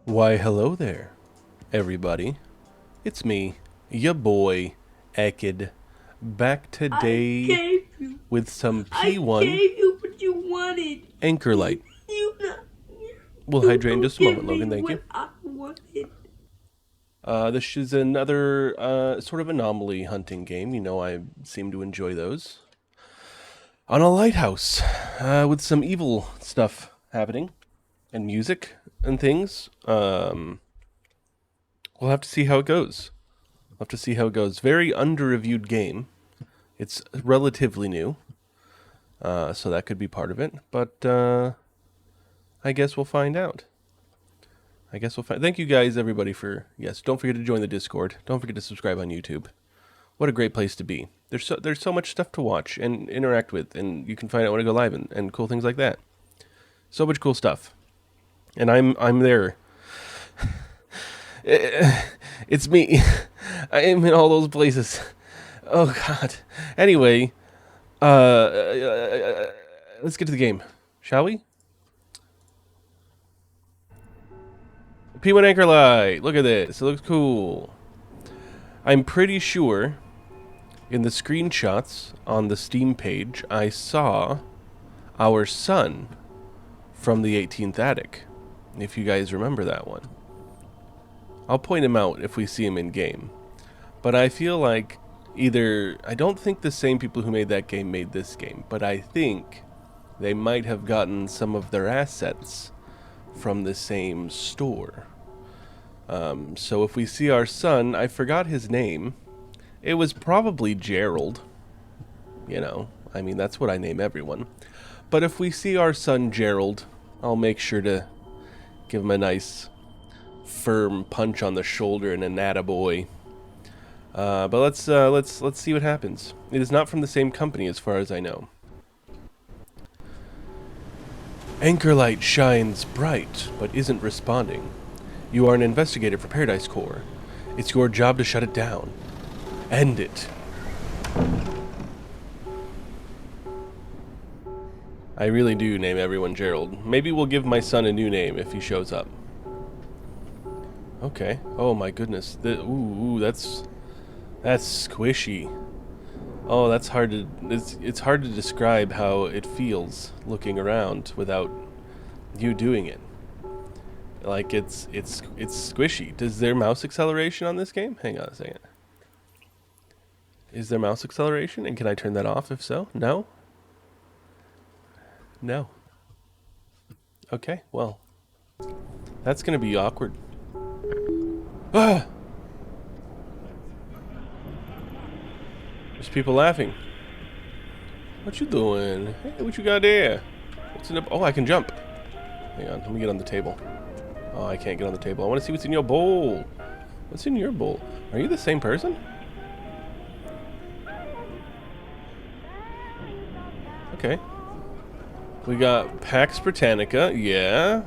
Why, hello there, everybody. It's me, ya boy, Ekid, back I today gave you. with some I P1 gave you what you wanted. Anchor Light. You not. We'll You hydrate in don't just a give moment, me Logan, thank you. what I wanted. This is another sort of anomaly hunting game. You know I seem to enjoy those. On a lighthouse, with some evil stuff happening, and music and things. We'll have to see how it goes. We'll have to see how it goes. Very under-reviewed game. It's relatively new, so that could be part of it. But I guess we'll find out. Thank you guys, everybody, for Don't forget to join the Discord. Don't forget to subscribe on YouTube. What a great place to be. There's so much stuff to watch and interact with, and you can find out when I go live and cool things like that. So much cool stuff, and I'm there. It's me. I am in all those places. Oh God. Anyway, let's get to the game, shall we? P1 Anchor Light. Look at this. It looks cool. I'm pretty sure in the screenshots on the Steam page, I saw our son from the 18th attic. If you guys remember that one. I'll point him out if we see him in game. But I feel like I don't think the same people who made that game made this game, but I think they might have gotten some of their assets from the same store. So if we see our son, I forgot his name. It was probably Gerald. You know, I mean, that's what I name everyone. But if we see our son Gerald, I'll make sure to give him a nice firm punch on the shoulder and an attaboy. But let's see what happens. It is not from the same company as far as I know. Anchor Light shines bright, but isn't responding. You are an investigator for Paradise Corps. It's your job to shut it down. End it. I really do name everyone Gerald. Maybe we'll give my son a new name if he shows up. Okay. Oh my goodness. Ooh, that's squishy. Oh, that's hard to. It's hard to describe how it feels looking around without you doing it. Like it's squishy. Does there mouse acceleration on this game? Hang on a second. Is there mouse acceleration? And can I turn that off if so? No? No. Okay, well. That's gonna be awkward. Ah! There's people laughing. What you doing? Hey, what you got there? What's in the... Oh, I can jump. Hang on, let me get on the table. Oh, I can't get on the table. I want to see what's in your bowl. What's in your bowl? Are you the same person? Okay. We got Pax Britannica, yeah.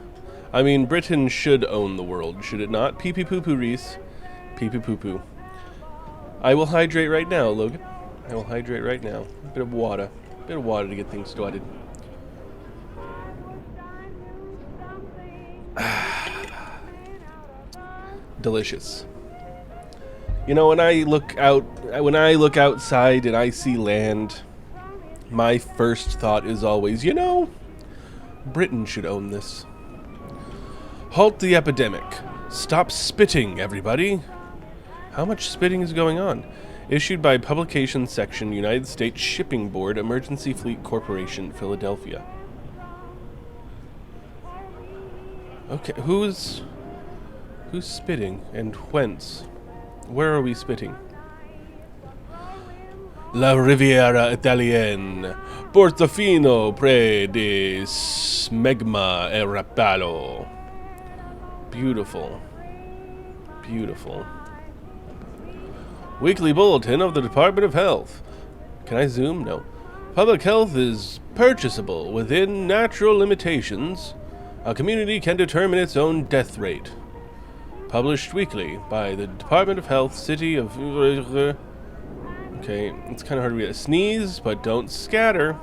I mean, Britain should own the world, should it not? Pee pee poo poo, Reese. Pee pee poo poo. I will hydrate right now, Logan. I will hydrate right now. A bit of water. A bit of water to get things started. Delicious. You know, when I look outside and I see land, my first thought is always, you know, Britain should own this. Halt the epidemic. Stop spitting, everybody. How much spitting is going on? Issued by Publication Section, United States Shipping Board, Emergency Fleet Corporation, Philadelphia. Okay, who's spitting and whence? Where are we spitting? La Riviera Italienne, Portofino pre de smegma e rapalo. Beautiful. Beautiful. Weekly Bulletin of the Department of Health. Can I zoom? No. Public health is purchasable within natural limitations. A community can determine its own death rate. Published weekly by the Department of Health, City of... Okay, it's kind of hard to read. Sneeze, but don't scatter.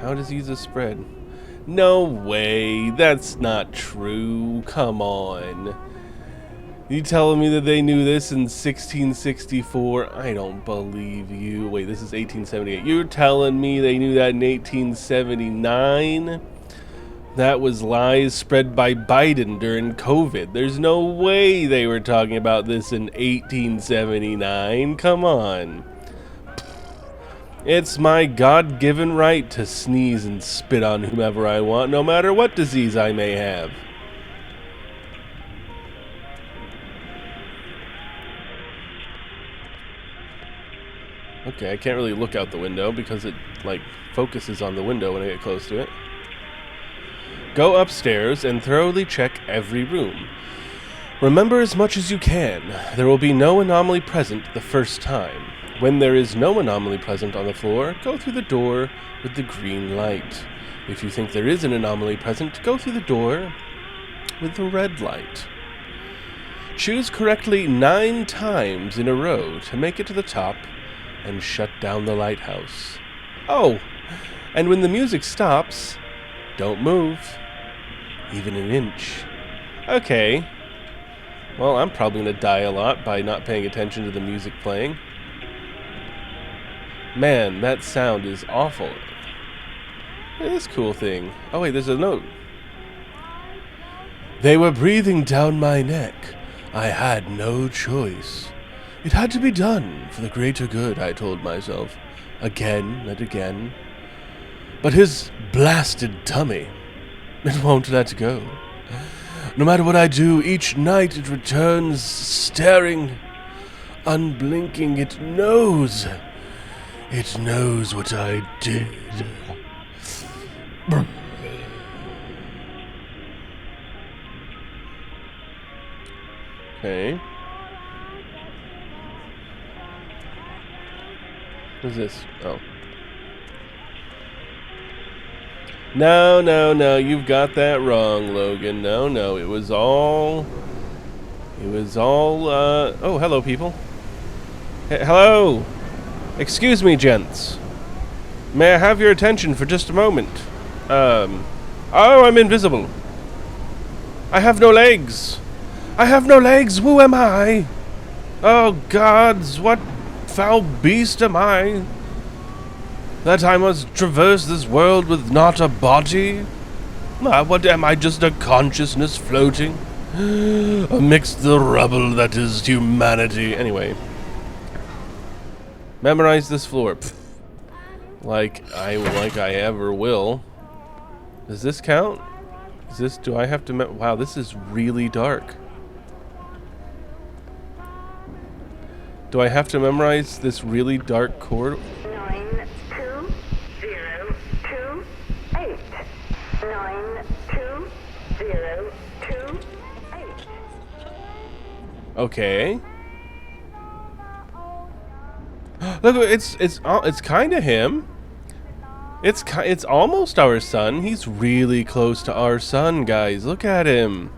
How diseases spread. No way, that's not true. Come on. You telling me that they knew this in 1664? I don't believe you. Wait, this is 1878. You're telling me they knew that in 1879? That was lies spread by Biden during COVID. There's no way they were talking about this in 1879. Come on. It's my God-given right to sneeze and spit on whomever I want, no matter what disease I may have. Okay, I can't really look out the window because it, like, focuses on the window when I get close to it. Go upstairs and thoroughly check every room. Remember as much as you can. There will be no anomaly present the first time. When there is no anomaly present on the floor, go through the door with the green light. If you think there is an anomaly present, go through the door with the red light. Choose correctly 9 times in a row to make it to the top and shut down the lighthouse. Oh, and when the music stops, don't move, even an inch. Okay. Well, I'm probably going to die a lot by not paying attention to the music playing. Man, that sound is awful. Look at this cool thing. Oh wait, there's a note. They were breathing down my neck. I had no choice. It had to be done for the greater good, I told myself, again and again. But his blasted tummy, it won't let go. No matter what I do, each night it returns, staring, unblinking. It knows what I did. Okay. What's this? Oh. No, you've got that wrong, Logan. No, it was all, oh, hello, people. Hello! Excuse me, gents. May I have your attention for just a moment? Oh, I'm invisible. I have no legs. I have no legs, who am I? Oh, gods, what foul beast am I, that I must traverse this world with not a body? What am I, just a consciousness floating amidst the rubble that is humanity? Anyway. Memorize this floor. Pfft. Like I ever will. Does this count? Do I have to wow, this is really dark. Do I have to memorize this really dark corridor? 92028. 92028. Okay. Look, it's kind of him. It's almost our son. He's really close to our son, guys. Look at him.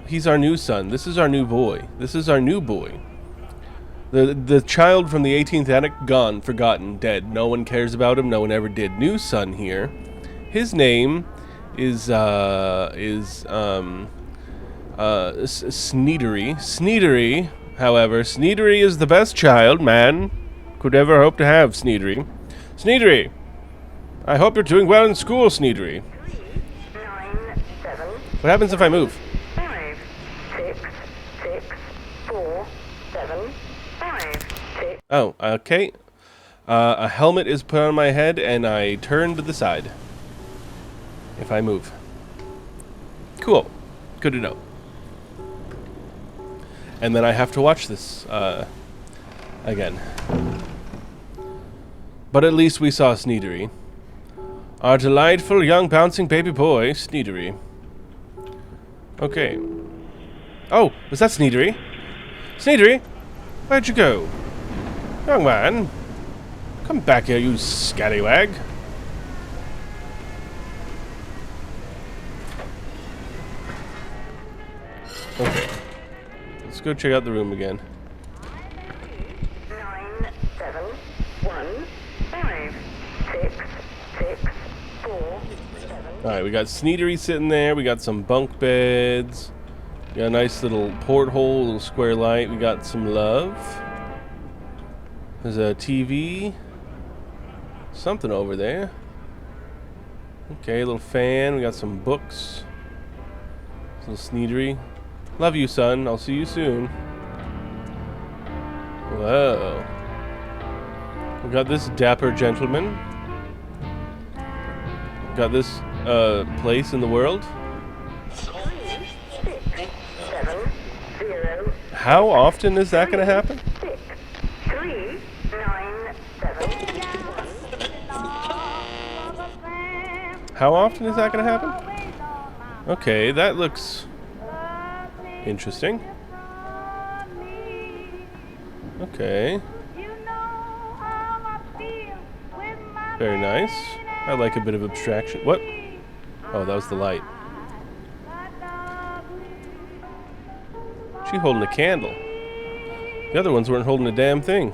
He's our new son. This is our new boy. This is our new boy. The child from the 18th attic, gone, forgotten, dead. No one cares about him. No one ever did. New son here. His name is Sneedery. Sneedery, however, Sneedery is the best child man could ever hope to have. Sneedery. Sneedery, I hope you're doing well in school, Sneedery. 9, 7. What happens if I move? 5, 6, 6, 4, 7, 5, 6. Oh, okay. A helmet is put on my head, and I turn to the side. If I move. Cool. Good to know. And then I have to watch this, again. But at least we saw Sneedery. Our delightful young bouncing baby boy, Sneedery. Okay. Oh, was that Sneedery? Sneedery? Where'd you go? Young man. Come back here, you scallywag. Okay. Let's go check out the room again. 9, 7, 1, 5, 6, 6, 4, Alright, we got Sneedery sitting there. We got some bunk beds. We got a nice little porthole, little square light. We got some love. There's a TV. Something over there. Okay, a little fan. We got some books. Little Sneedery. Love you, son. I'll see you soon. Whoa. We got this dapper gentleman. Got this place in the world. 3, 6, 7, 0. How often is that going to happen? 6, 3, 9, 7, 1. How often is that going to happen? Okay, that looks interesting. Okay. Very nice. I like a bit of abstraction. What? Oh, that was the light. She holding a candle. The other ones weren't holding a damn thing.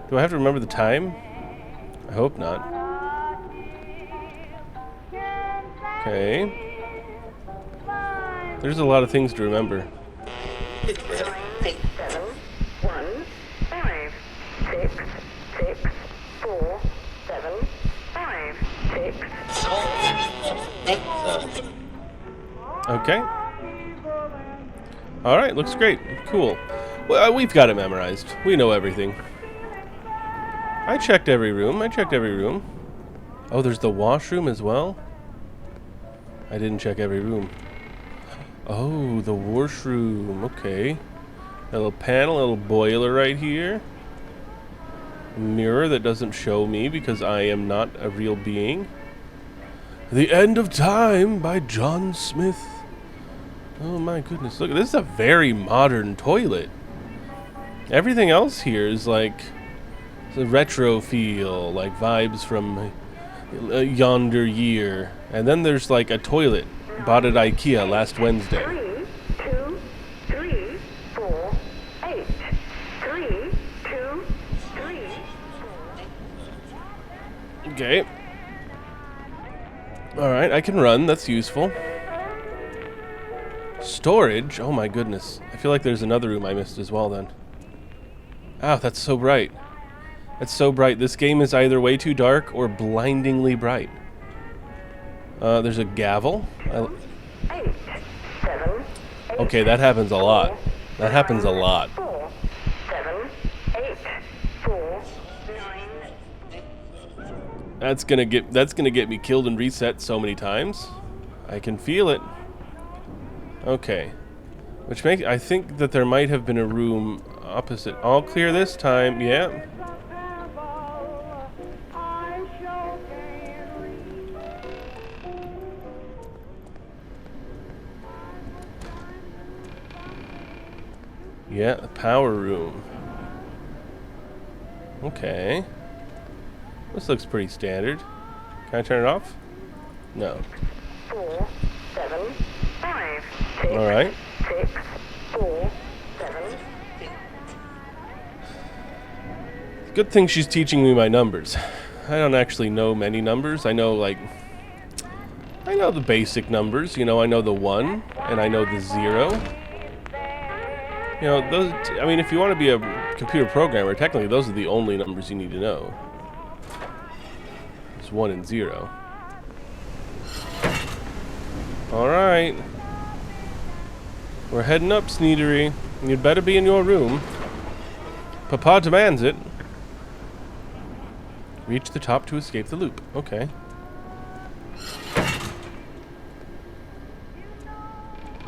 Do I have to remember the time? I hope not. Okay. There's a lot of things to remember. 9, 7, 1, 5, 6, 6, 4, 7, 5, 6. Okay. Alright, looks great. Cool. Well, we've got it memorized. We know everything. I checked every room. Oh, there's the washroom as well? I didn't check every room. Oh, the washroom. Okay. A little panel, a little boiler right here. A mirror that doesn't show me because I am not a real being. The End of Time by John Smith. Oh my goodness. Look, this is a very modern toilet. Everything else here is like a retro feel, like vibes from yonder year. And then there's like a toilet bought at IKEA last Wednesday. 3, 2, 3, 4, 8. 3, 2, 3. Okay. Alright, I can run. That's useful. Storage? Oh my goodness. I feel like there's another room I missed as well then. Ah, that's so bright. It's so bright. This game is either way too dark or blindingly bright. There's a gavel. 8, 7, 8. Okay, that happens a lot. That happens a lot. 4, 7, 8, 4, 9. That's gonna get me killed and reset so many times. I can feel it. Okay. Which makes I think that there might have been a room opposite. All clear this time, yeah. Yeah, the power room. Okay. This looks pretty standard. Can I turn it off? No. 4, 7, 5, 6, Alright. 6, 4, 7. Good thing she's teaching me my numbers. I don't actually know many numbers. I know the basic numbers. You know, I know the 1 and I know the 0. You know, those. I mean, if you want to be a computer programmer, technically those are the only numbers you need to know. It's 1 and 0. Alright. We're heading up, Sneedery. You'd better be in your room. Papa demands it. Reach the top to escape the loop. Okay.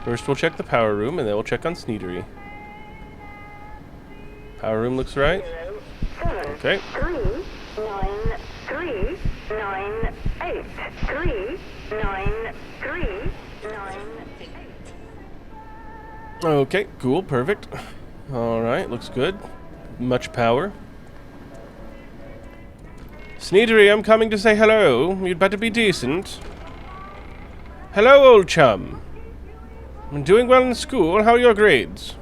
First we'll check the power room, and then we'll check on Sneedery. Power room looks right. 7, Okay. 3, 9, 3, 9, 8. 3, 9, 3, 9, 8. Okay, cool, perfect. Alright, looks good. Much power. Sneedery, I'm coming to say hello. You'd better be decent. Hello, old chum. I'm doing well in school. How are your grades?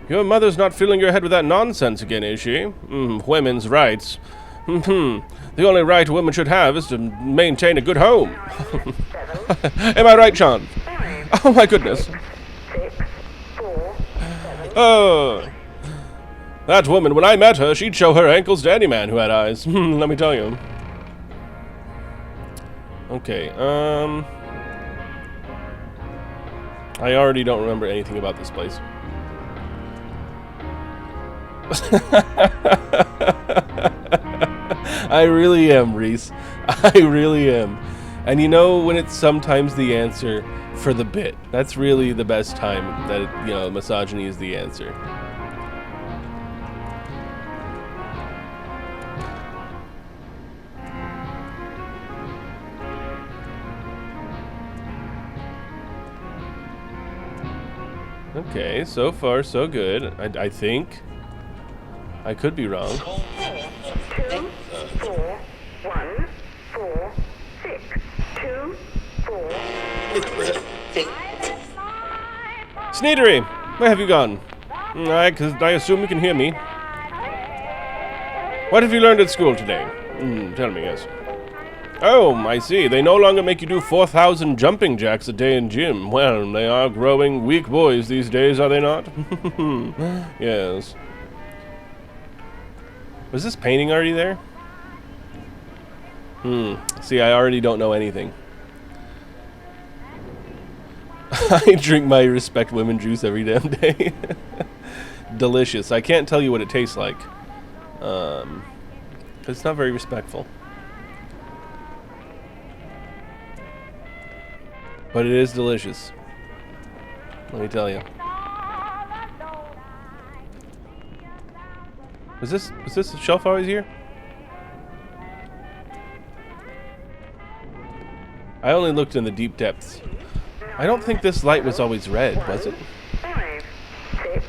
Your mother's not filling your head with that nonsense again, is she? Women's rights. The only right a woman should have is to maintain a good home. Am I right, Sean? Oh my goodness. 6, 4, 7. Oh. That woman, when I met her, she'd show her ankles to any man who had eyes. Let me tell you. Okay, I already don't remember anything about this place. I really am, Reese. I really am. And you know when it's sometimes the answer for the bit. That's really the best time that, you know, misogyny is the answer. Okay, so far so good. I think. I could be wrong. 2, 4, 1, 4, 6. 2, 4, 6. Sneedery! Where have you gone? Because I assume you can hear me. What have you learned at school today? Tell me, yes. Oh, I see. They no longer make you do 4,000 jumping jacks a day in gym. Well, they are growing weak boys these days, are they not? Yes. Was this painting already there? See, I already don't know anything. I drink my Respect Women juice every damn day. Delicious. I can't tell you what it tastes like. 'Cause it's not very respectful. But it is delicious. Let me tell you. Was this shelf always here? I only looked in the deep depths. I don't think this light was always red, was it? 5, 6,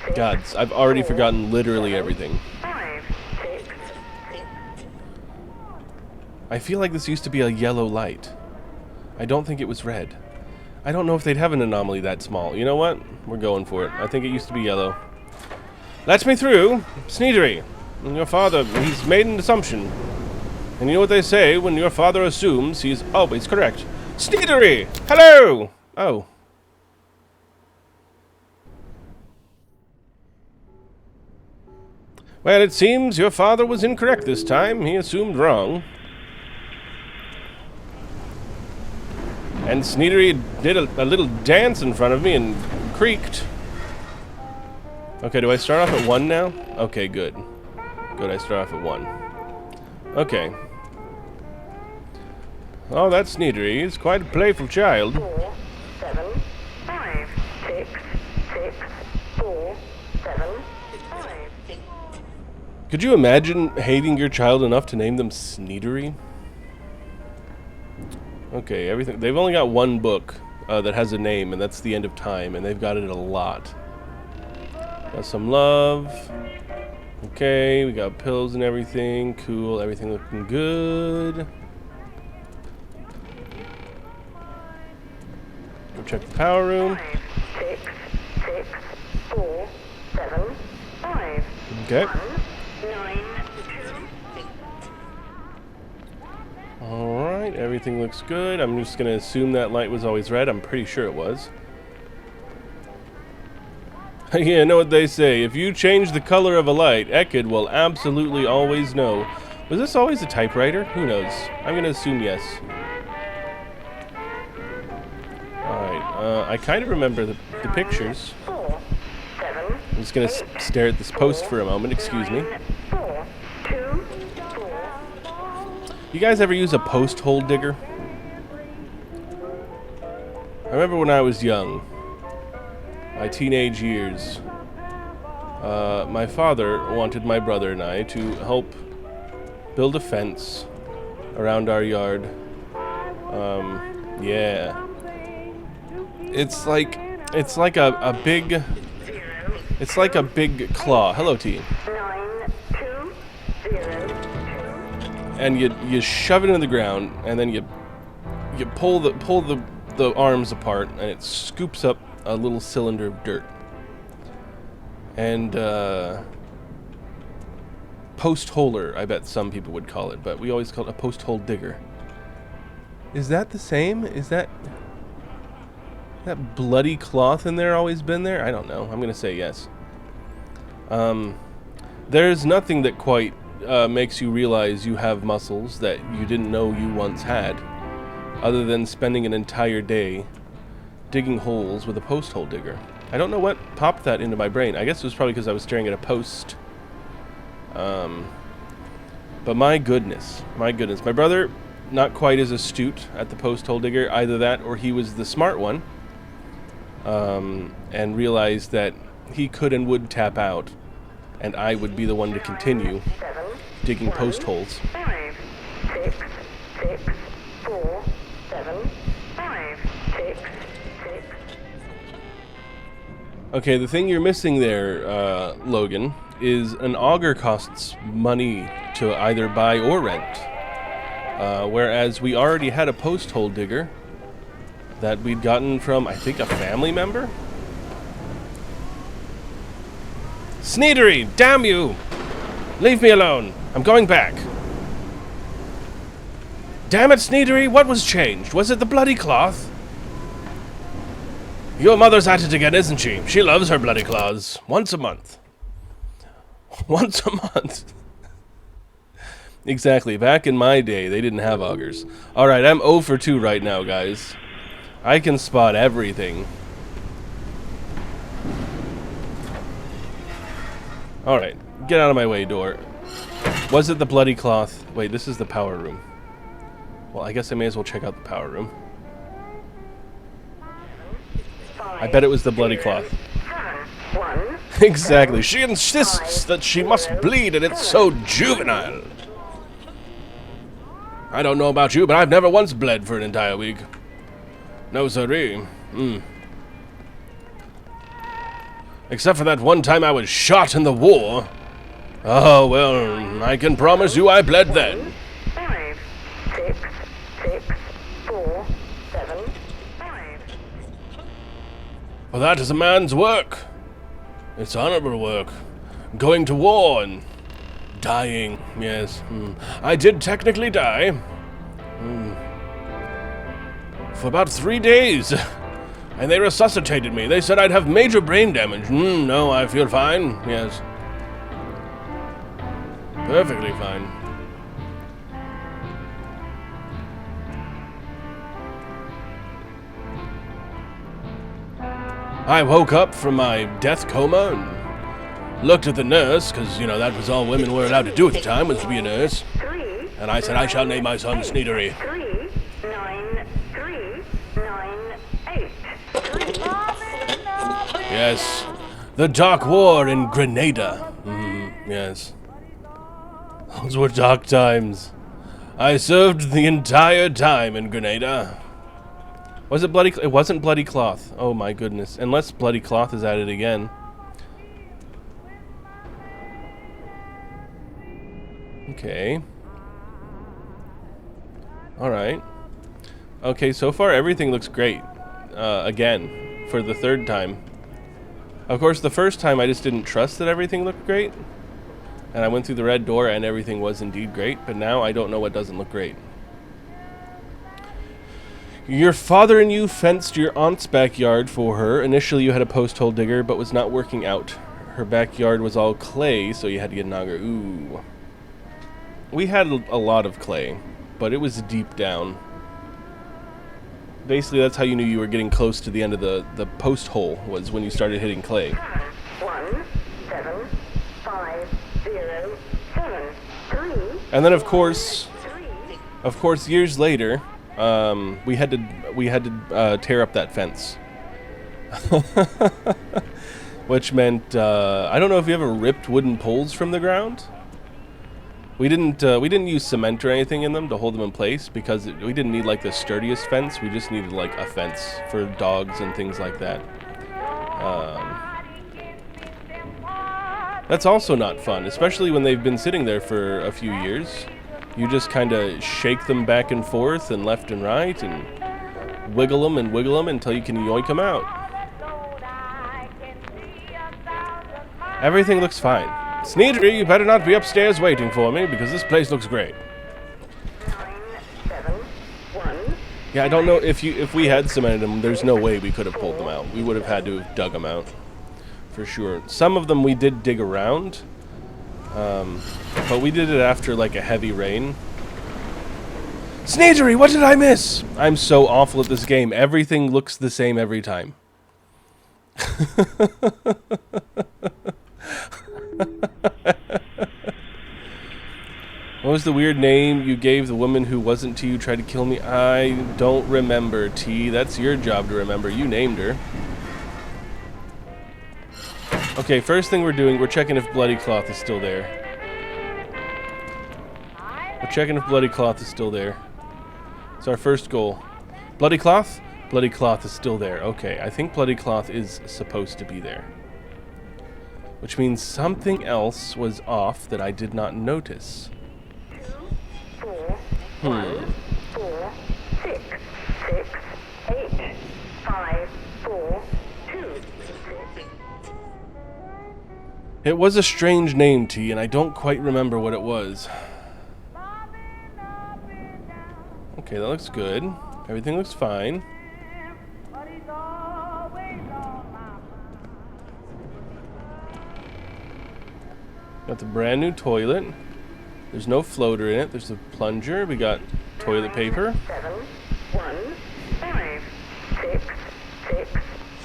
6. Gods, I've already forgotten literally everything. 5, 6. I feel like this used to be a yellow light. I don't think it was red. I don't know if they'd have an anomaly that small. You know what? We're going for it. I think it used to be yellow. Let me through! Sneedery! Your father, he's made an assumption. And you know what they say, when your father assumes, he's always correct. Sneedery! Hello! Oh. Well, it seems your father was incorrect this time. He assumed wrong. And Sneedery did a little dance in front of me and creaked. Okay, do I start off at 1 now? Okay, good. Good, I start off at 1. Okay. Oh, that's Sneedery. He's quite a playful child. 4, 7, 5, 6, 6, 4, 7, 5. Could you imagine hating your child enough to name them Sneedery? Okay, everything. They've only got 1 book that has a name, and that's The End of Time, and they've got it a lot. Got some love. Okay, we got pills and everything. Cool, everything looking good. Go check the power room. 5, 6, 6, 4, 7, 5. Okay. 1, 9, 2. Alright, everything looks good. I'm just going to assume that light was always red. I'm pretty sure it was. Yeah, know what they say. If you change the color of a light, Ekid will absolutely always know. Was this always a typewriter? Who knows? I'm going to assume yes. Alright, I kind of remember the pictures. 4, 7. I'm just going to stare at this post for a moment. Excuse me. 4, 2, 4. You guys ever use a post hole digger? I remember when I was young, my teenage years, my father wanted my brother and I to help build a fence around our yard. Yeah. It's like a big claw. Hello, T. 9, 2, 0. And you shove it into the ground, and then you pull the arms apart, and it scoops up a little cylinder of dirt. And post holer, I bet some people would call it, but we always call it a post hole digger. Is that the same? Is that bloody cloth in there always been there? I don't know. I'm gonna say yes. There's nothing that quite makes you realize you have muscles that you didn't know you once had, other than spending an entire day digging holes with a post hole digger. I don't know what popped that into my brain. I guess it was probably because I was staring at a post. But my goodness. My brother, not quite as astute at the post hole digger. Either that or he was the smart one. And realized that he could and would tap out. And I would be the one to continue digging post holes. 5, 6, 6, 4, 7, 5, 6, 6. Okay, the thing you're missing there, Logan, is an auger costs money to either buy or rent. Whereas we already had a post hole digger that we'd gotten from, I think, a family member? Sneedery, damn you! Leave me alone. I'm going back. Damn it, Sneedery, what was changed? Was it the bloody cloth? Your mother's at it again, isn't she? She loves her bloody claws. Once a month. Once a month. Exactly. Back in my day, they didn't have augers. Alright, I'm 0 for 2 right now, guys. I can spot everything. Alright, get out of my way, door. Was it the bloody cloth? Wait, this is the power room. Well, I guess I may as well check out the power room. I bet it was the bloody cloth. Exactly. She insists that she must bleed, and it's so juvenile. I don't know about you, but I've never once bled for an entire week. No, sirree. Except for that one time I was shot in the war. Oh, well, I can promise you I bled then. 5, 6, 6, 4, 7, 5. Well, that is a man's work. It's honorable work. Going to war and dying, yes. I did technically die. For about 3 days. And they resuscitated me. They said I'd have major brain damage. No, I feel fine. Yes. Perfectly fine. I woke up from my death coma and looked at the nurse, because, you know, that was all women were allowed to do at the time, was to be a nurse. And I said, I shall name my son Sneedery. 3, 9, 3, 9, 8. Yes. The Dark War in Grenada. Yes. Those were dark times. I served the entire time in Grenada. Was it bloody? It wasn't bloody cloth. Oh my goodness. Unless bloody cloth is at it again. Okay. Alright. Okay, so far everything looks great. Again, for the third time. Of course, the first time I just didn't trust that everything looked great. And I went through the red door and everything was indeed great. But now I don't know what doesn't look great. Your father and you fenced your aunt's backyard for her. Initially you had a post hole digger, but was not working out. Her backyard was all clay, so you had to get an auger. Ooh. We had a lot of clay, but it was deep down. Basically, that's how you knew you were getting close to the end of the post hole, was when you started hitting clay. 1, 7, 5, 0, 7, 3. And then, of course, years later, we had to tear up that fence, which meant I don't know if you ever ripped wooden poles from the ground. We didn't use cement or anything in them to hold them in place because we didn't need like the sturdiest fence. We just needed like a fence for dogs and things like that. That's also not fun, especially when they've been sitting there for a few years. You just kind of shake them back and forth and left and right and wiggle them until you can yoink them out. Everything looks fine. Sneedery, you better not be upstairs waiting for me, because this place looks great. 971. Yeah, I don't know if we had cemented them, there's no way we could have pulled them out. We would have had to have dug them out. For sure. Some of them we did dig around. But we did it after, like, a heavy rain. Sneedery, what did I miss? I'm so awful at this game. Everything looks the same every time. What was the weird name you gave the woman who wasn't T who tried to kill me? I don't remember, T. That's your job to remember. You named her. Okay, first thing we're doing, we're checking if Bloody Cloth is still there. We're checking if Bloody Cloth is still there. It's our first goal. Bloody Cloth? Bloody Cloth is still there. Okay, I think Bloody Cloth is supposed to be there. Which means something else was off that I did not notice. 4 1 4 6 6 8 5 4 2 6. It was a strange name, T, and I don't quite remember what it was. Okay, that looks good. Everything looks fine. Got the brand new toilet. There's no floater in it. There's a plunger. We got toilet paper. 7 1 5 6 6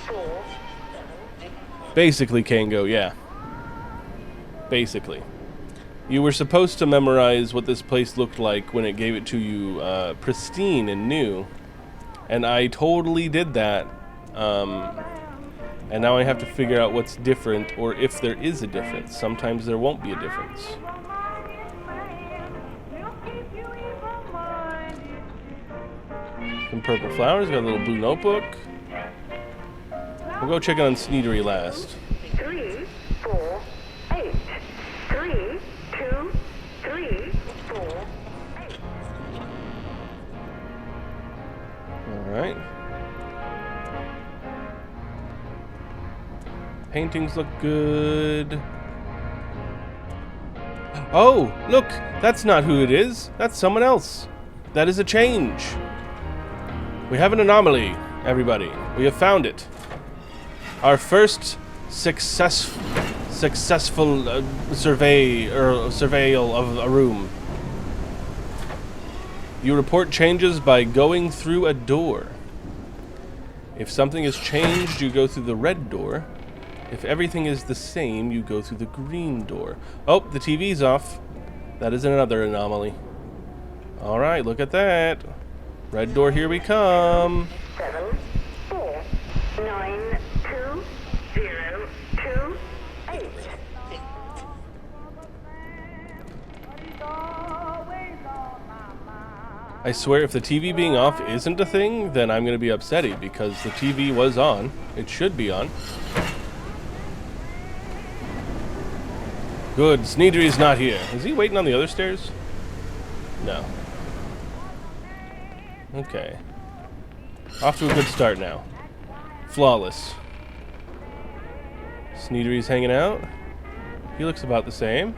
4 Basically, Kango, yeah. Basically. You were supposed to memorize what this place looked like when it gave it to you pristine and new. And I totally did that. And now I have to figure out what's different, or if there is a difference. Sometimes there won't be a difference. Some purple flowers, got a little blue notebook. We'll go check on Sneedery last. 3 4 8 3 2 3 4 8. Alright. Paintings look good. Oh, look! That's not who it is. That's someone else. That is a change. We have an anomaly, everybody. We have found it. Our first successful surveil of a room. You report changes by going through a door. If something is changed, you go through the red door. If everything is the same, you go through the green door. Oh, the TV's off. That is another anomaly. Alright, look at that. Red door, here we come. 7 4 9 2 0 2 8. I swear, if the TV being off isn't a thing, then I'm going to be upsetty, because the TV was on. It should be on. Good, Sneedery's not here. Is he waiting on the other stairs? No. Okay. Off to a good start now. Flawless. Sneedery's hanging out. He looks about the same.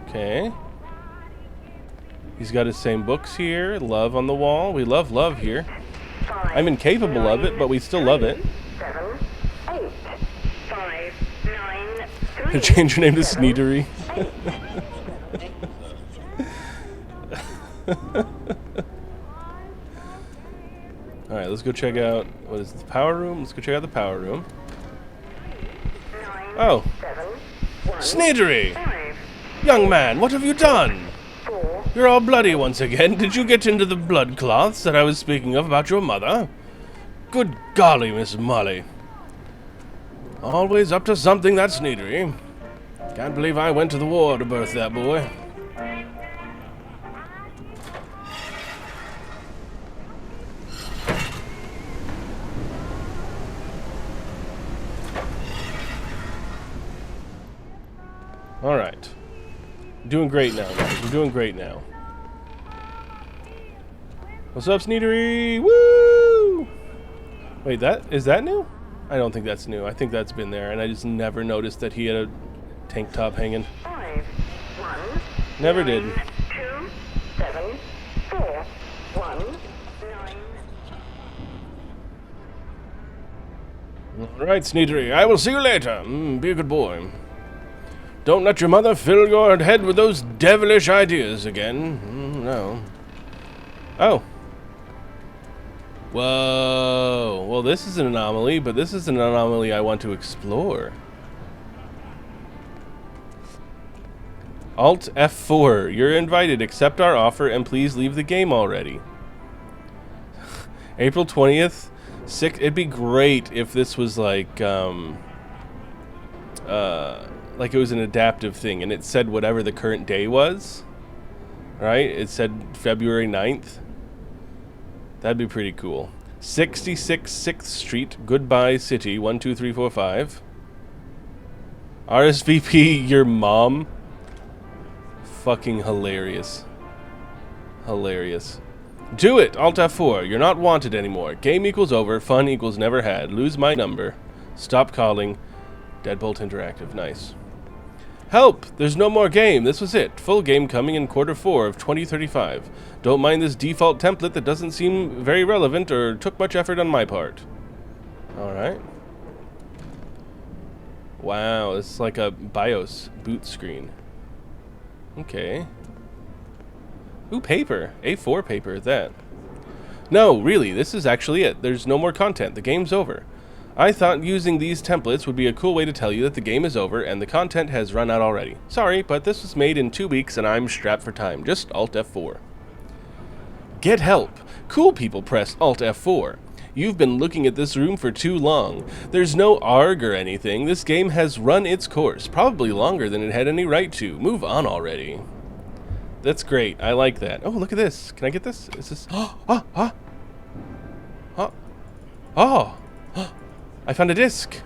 Okay. He's got his same books here. Love on the wall. We love love here. 5 I'm incapable of it, but we still love it. 7 8 5 9 3. To change your name to Sneedery. Alright, let's go check out, what is it, the power room? Let's go check out the power room. 9 Oh, 7 1 Sneedery! 5 Young man, what have you done? 4 You're all bloody once again. Did you get into the blood cloths that I was speaking of about your mother? Good golly, Miss Molly. Always up to something, that Sneedery. Can't believe I went to the war to birth that boy. Alright. Doing great now, guys. We're doing great now. What's up, Sneedery? Woo! Wait, is that new? I don't think that's new. I think that's been there, and I just never noticed that he had a tank top hanging. 5 1 Never did. 2 7 4 1 9. Alright, Sneedery, I will see you later. Be a good boy. Don't let your mother fill your head with those devilish ideas again. No. Oh. Whoa. Well, this is an anomaly, but this is an anomaly I want to explore. Alt F4. You're invited. Accept our offer and please leave the game already. April 20th. It'd be great if this was like it was an adaptive thing and it said whatever the current day was. Right? It said February 9th. That'd be pretty cool. 66 6th Street, Goodbye City, 12345. RSVP your mom. Fucking hilarious. Hilarious. Do it! Alt F4. You're not wanted anymore. Game equals over. Fun equals never had. Lose my number. Stop calling. Deadbolt Interactive. Nice. Help! There's no more game. This was it. Full game coming in Q4 of 2035. Don't mind this default template that doesn't seem very relevant or took much effort on my part. Alright. Wow, it's like a BIOS boot screen. Okay. Ooh, paper. A4 paper, that. No, really, this is actually it. There's no more content. The game's over. I thought using these templates would be a cool way to tell you that the game is over and the content has run out already. Sorry, but this was made in 2 weeks and I'm strapped for time. Just Alt F4. Get help. Cool people press Alt F4. You've been looking at this room for too long. There's no ARG or anything. This game has run its course, probably longer than it had any right to. Move on already. That's great. I like that. Oh, look at this. Can I get this? Is this... Oh! I found a disc.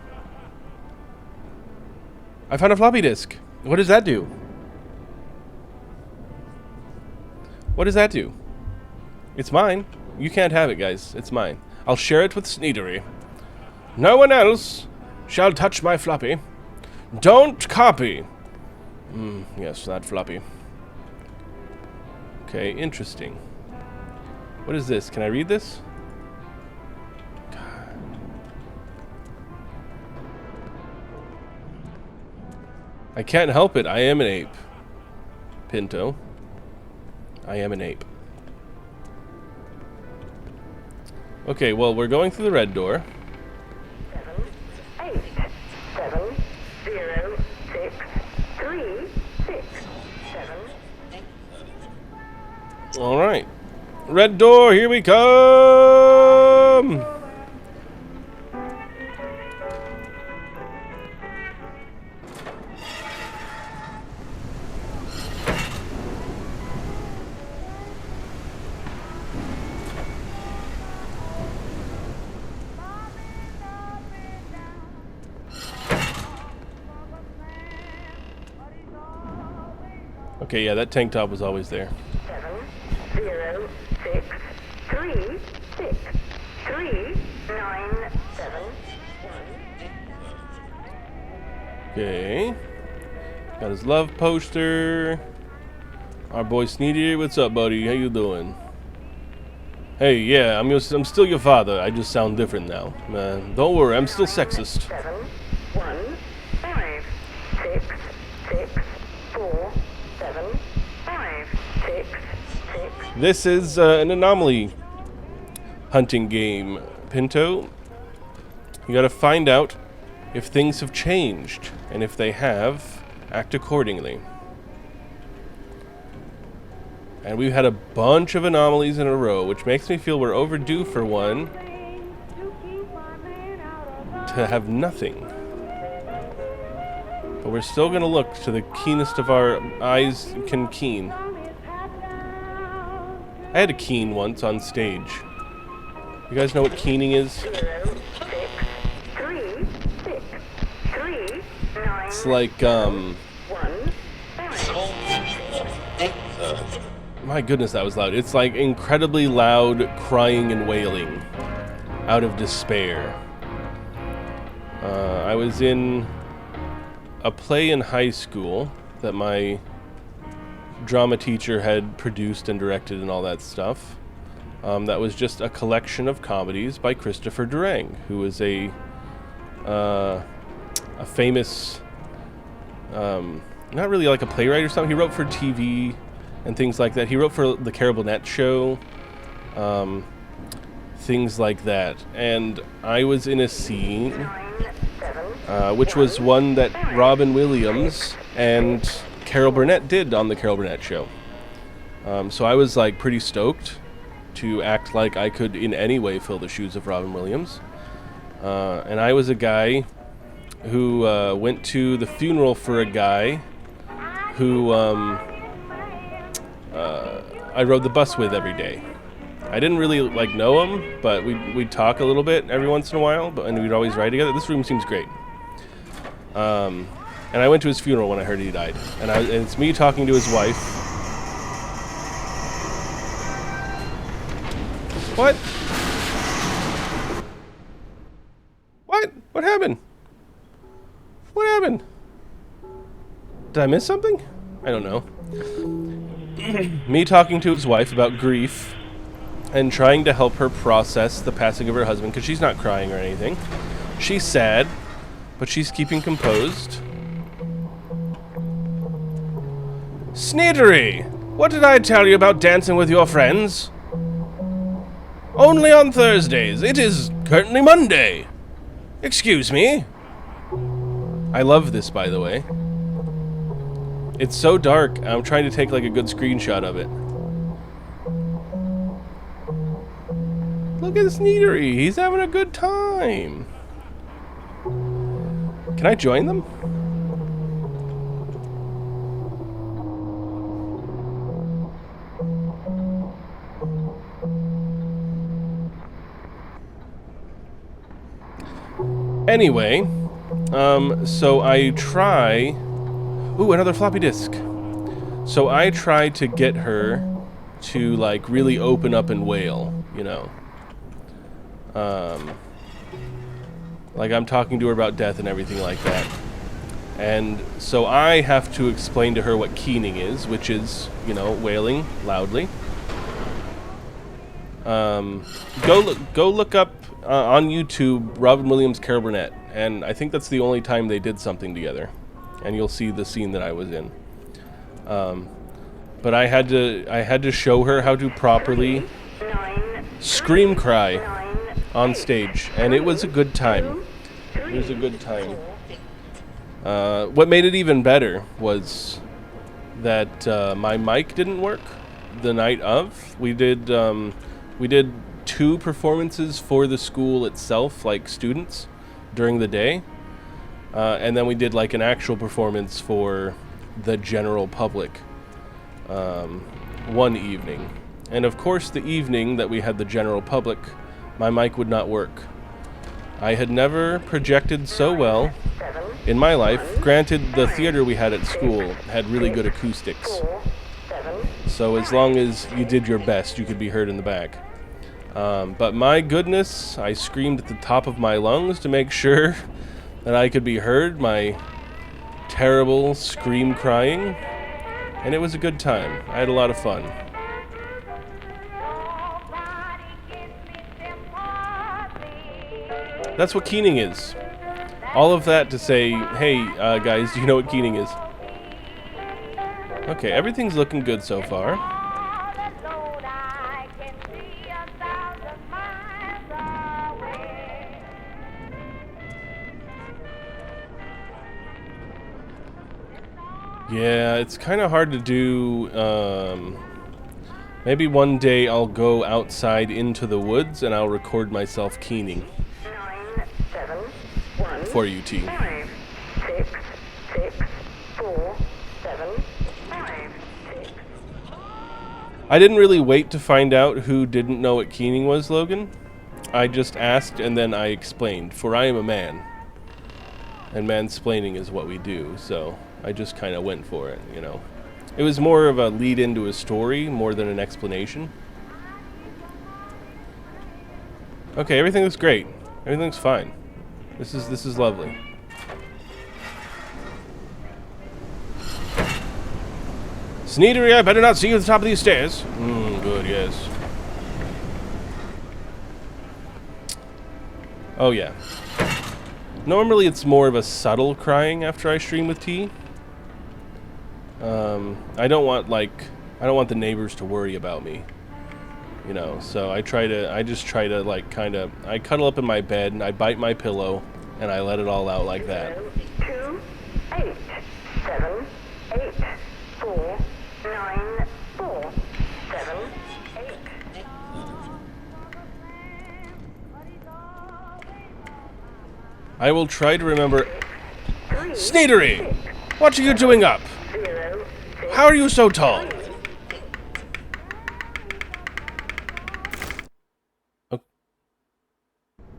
I found a floppy disk. What does that do? What does that do? It's mine. You can't have it, guys. It's mine. I'll share it with Sneedery. No one else shall touch my floppy. Don't copy. Yes, that floppy. Okay, interesting. What is this? Can I read this? God. I can't help it. I am an ape. Pinto. I am an ape. Okay, well, we're going through the red door. 7 8 7 0 6 3 6 7. All right. Red door, here we come! Okay, yeah, that tank top was always there. 7 0 6 3 6 3 9 7 Okay. Got his love poster. Our boy Sneedy, what's up, buddy? How you doing? Hey, yeah, I'm still your father. I just sound different now. Don't worry, I'm still sexist. 7 1 5 6 6 4 7 5 6 6. This is an anomaly hunting game, Pinto. You gotta find out if things have changed, and if they have, act accordingly. And we've had a bunch of anomalies in a row, which makes me feel we're overdue for one to have nothing. But we're still gonna look to the keenest of our eyes can keen. I had a keen once on stage. You guys know what keening is? 0 6 3 6 3 9 It's like, 1 5 my goodness, that was loud. It's like incredibly loud crying and wailing out of despair. I was in a play in high school that my drama teacher had produced and directed and all that stuff. That was just a collection of comedies by Christopher Durang, who is a famous, not really like a playwright or something. He wrote for TV and things like that. He wrote for the Carol Burnett show, things like that. And I was in a scene, which was one that Robin Williams and Carol Burnett did on the Carol Burnett show. So I was like pretty stoked to act like I could in any way fill the shoes of Robin Williams. And I was a guy who went to the funeral for a guy who I rode the bus with every day. I didn't really like know him, but we'd talk a little bit every once in a while, and we'd always ride together. This room seems great. And I went to his funeral when I heard he died. And it's me talking to his wife. What? What? What happened? What happened? Did I miss something? I don't know. Me talking to his wife about grief and trying to help her process the passing of her husband, because she's not crying or anything. She's sad, but she's keeping composed. Sneedery! What did I tell you about dancing with your friends? Only on Thursdays. It is currently Monday. Excuse me. I love this, by the way. It's so dark. I'm trying to take like a good screenshot of it. Look at Sneedery. He's having a good time. Can I join them? Anyway, so I try... Ooh, another floppy disk. So I try to get her to, like, really open up and wail, you know. Like, I'm talking to her about death and everything like that. And so I have to explain to her what keening is, which is, you know, wailing loudly. Go look up on YouTube Robin Williams, Carol Burnett, and I think that's the only time they did something together, and you'll see the scene that I was in. But I had to show her how to properly scream cry on stage, and it was a good time. It was a good time. What made it even better was that my mic didn't work the night of. We did 2 performances for the school itself, like students, during the day. And then we did like an actual performance for the general public one evening. And of course, the evening that we had the general public, my mic would not work. I had never projected so well in my life. Granted, the theater we had at school had really good acoustics. So as long as you did your best, you could be heard in the back. But my goodness, I screamed at the top of my lungs to make sure that I could be heard, my terrible scream crying, and it was a good time. I had a lot of fun. That's what keening is. All of that to say, hey, guys, do you know what keening is? Okay, everything's looking good so far. Yeah, it's kind of hard to do. Maybe one day I'll go outside into the woods and I'll record myself keening. 9, 7, 1, for you, T. 5, 6, 6, 4, 7, 5, 6. I didn't really wait to find out who didn't know what keening was, Logan. I just asked and then I explained, for I am a man. And mansplaining is what we do, so I just kind of went for it, you know. It was more of a lead into a story more than an explanation. Okay, everything looks great. Everything's fine. This is lovely. Sneedery, I better not see you at the top of these stairs. Good, yes. Oh, yeah. Normally it's more of a subtle crying after I stream with T. I don't want the neighbors to worry about me. You know, so I just try to, like, I cuddle up in my bed and I bite my pillow and I let it all out like that. 2, 8, 7, 8, 4, 9, 4, 7, 8. I will try to remember. Sneedery! What are you doing up? 0, 6, How are you so tall?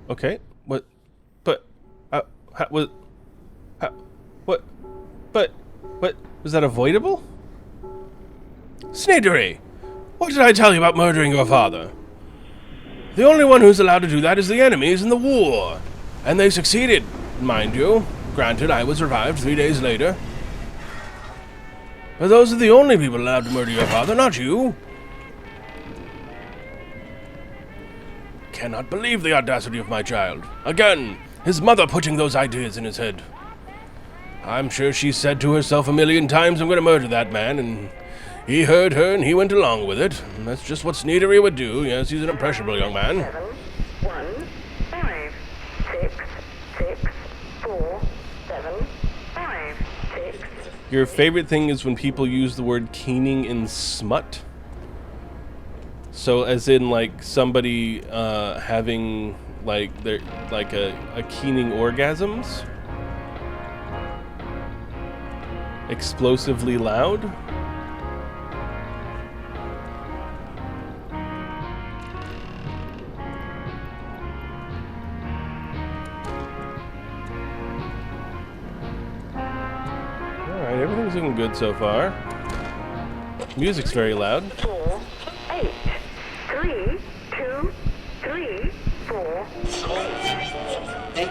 Okay, what? But, what? Was that avoidable? Sneedery! What did I tell you about murdering your father? The only one who's allowed to do that is the enemies in the war. And they succeeded, mind you. Granted, I was revived 3 days later. But those are the only people allowed to murder your father, not you. Cannot believe the audacity of my child. Again, his mother putting those ideas in his head. I'm sure she said to herself a million times, I'm going to murder that man, and he heard her and he went along with it. And that's just what Sneedery would do. Yes, he's an impressionable young man. 7, 1, 5, 6, 6, 4, 7, 5, 6. Your favorite thing is when people use the word keening in smut? So as in, like, somebody having, like, a keening orgasms? Explosively loud? Alright, everything's looking good so far. Music's very loud. 4, 8, 3, 2, 3, 4, 8.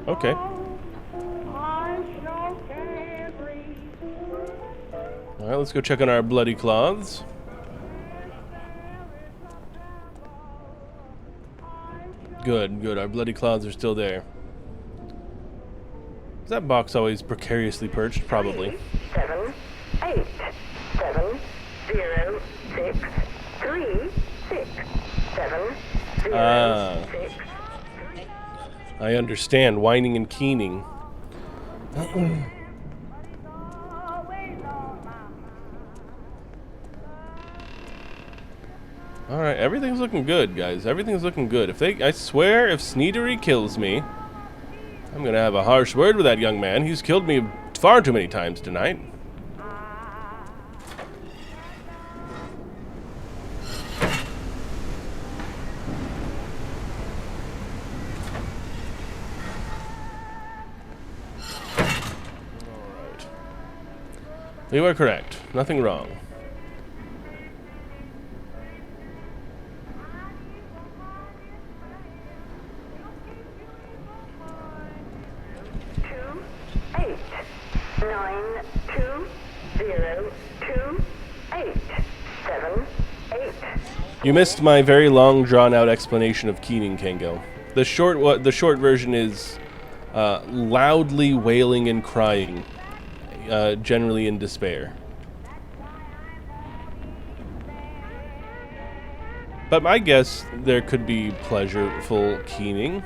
Okay. Alright, let's go check on our bloody cloths. Good, good. Our bloody cloths are still there. Is that box always precariously perched? Probably. 7, 8, 7, 0, 6, 3, 6, 7, 0, 6. I understand. Whining and keening. Alright, everything's looking good, guys. Everything's looking good. I swear, if Sneedery kills me, I'm gonna have a harsh word with that young man. He's killed me far too many times tonight. Alright. You are correct. Nothing wrong. 8, 9, 2, 0, 2, 8, 7, 8. You missed my very long, drawn-out explanation of keening, Kango. The short version is loudly wailing and crying, generally in despair. But I guess there could be pleasureful keening.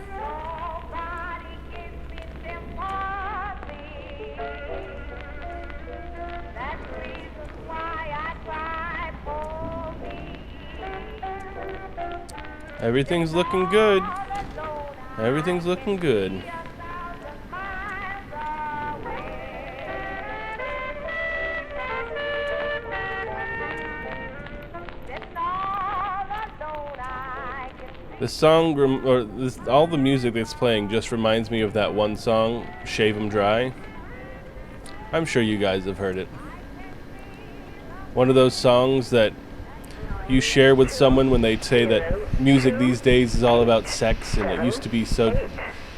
Everything's looking good. Everything's looking good. This song, all the music that's playing just reminds me of that one song, Shave 'Em Dry. I'm sure you guys have heard it. One of those songs that you share with someone when they say that music these days is all about sex, and it used to be so,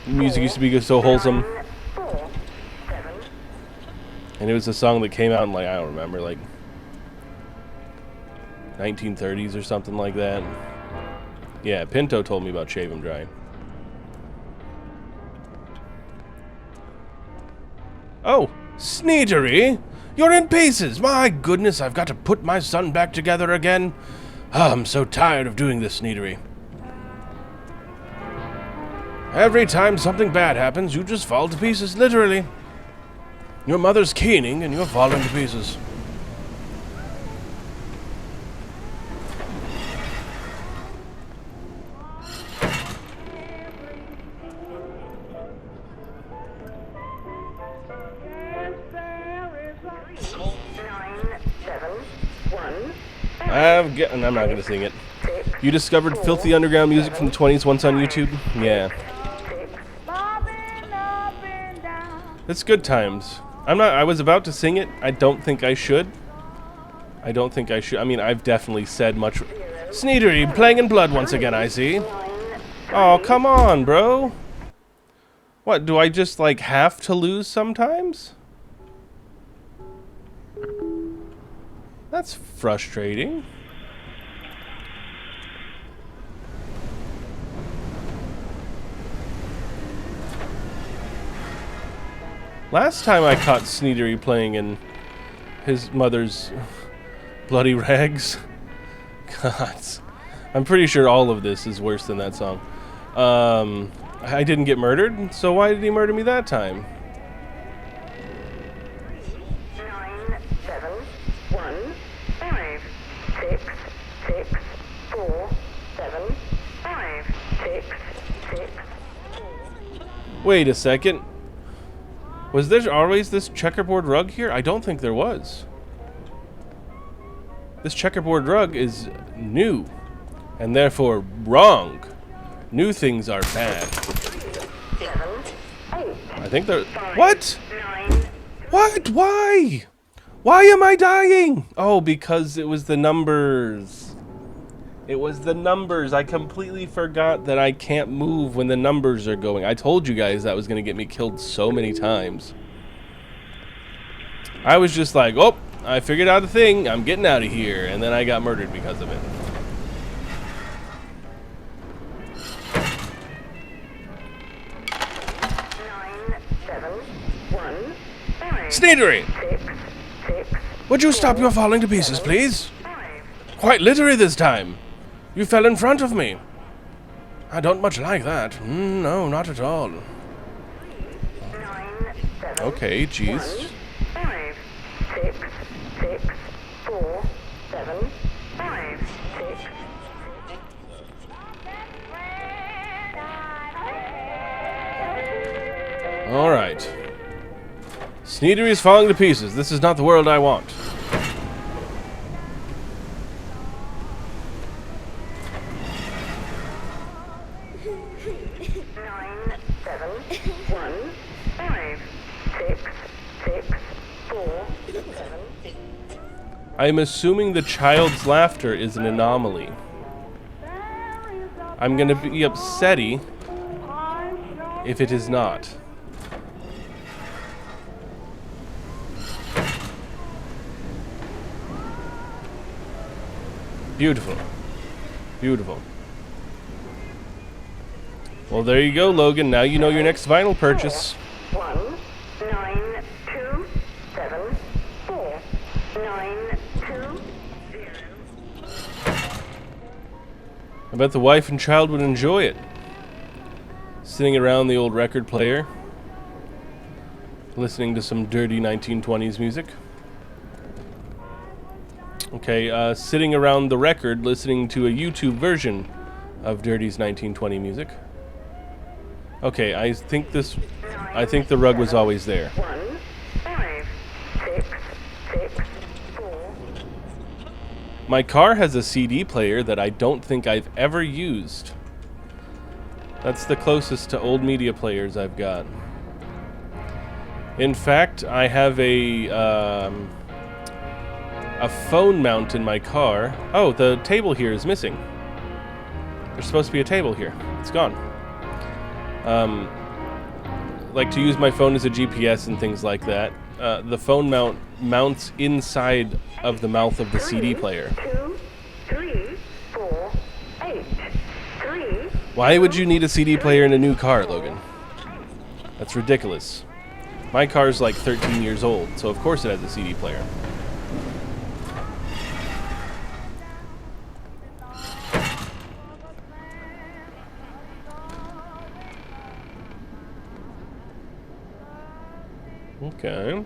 music used to be so wholesome. 4, And it was a song that came out in, like, I don't remember, like 1930s or something like that. Yeah, Pinto told me about Shave 'Em Dry. Oh, Sneedery! You're in pieces! My goodness, I've got to put my son back together again. Oh, I'm so tired of doing this, Sneedery. Every time something bad happens, you just fall to pieces, literally. Your mother's keening, and you're falling to pieces. I'm not gonna sing it. You discovered filthy underground music from the 20s once on YouTube? Yeah. It's good times. I was about to sing it. I don't think I should. I mean, I've definitely said much. Sneedery playing in blood once again, I see. Oh, come on, bro. What, do I just, like, have to lose sometimes? That's frustrating. Last time I caught Sneedery playing in his mother's bloody rags. God. I'm pretty sure all of this is worse than that song. I didn't get murdered, so why did he murder me that time? 9, 7, 1, 5, 6, 6, 4, 7, 5, 6, 6. Wait a second. Was there always this checkerboard rug here? I don't think there was. This checkerboard rug is new, and therefore wrong. New things are bad. 7, 8, I think they're... What? 9. What? Why? Why am I dying? Oh, because it was the numbers. It was the numbers. I completely forgot that I can't move when the numbers are going. I told you guys that was going to get me killed so many times. I was just like, oh, I figured out a thing. I'm getting out of here. And then I got murdered because of it. Sneedery! Would you stop your falling to pieces, please? Quite literally this time. You fell in front of me. I don't much like that. No, not at all. Okay, jeez. 5, 6, 6, 4, 7, 5, 6. Alright. Sneedery is falling to pieces. This is not the world I want. I'm assuming the child's laughter is an anomaly. I'm gonna be upsetty if it is not. Beautiful. Beautiful. Well, there you go, Logan. Now you know your next vinyl purchase. 1, 9, 2, 7, 4, 9, 2, 0. I bet the wife and child would enjoy it. Sitting around the old record player, listening to some dirty 1920s music. Okay, sitting around the record, listening to a YouTube version of Dirty's 1920 music. Okay, I think the rug was always there. 1, 5, 6, 6, 4. My car has a CD player that I don't think I've ever used. That's the closest to old media players I've got. In fact, I have a phone mount in my car. Oh, the table here is missing. There's supposed to be a table here. It's gone. Like to use my phone as a GPS and things like that. the phone mount mounts inside of the mouth of the CD player. 2, 3, 4, 8, 3. Why would you need a CD player in a new car, Logan? That's ridiculous. My car's like 13 years old, so of course it has a CD player. Okay.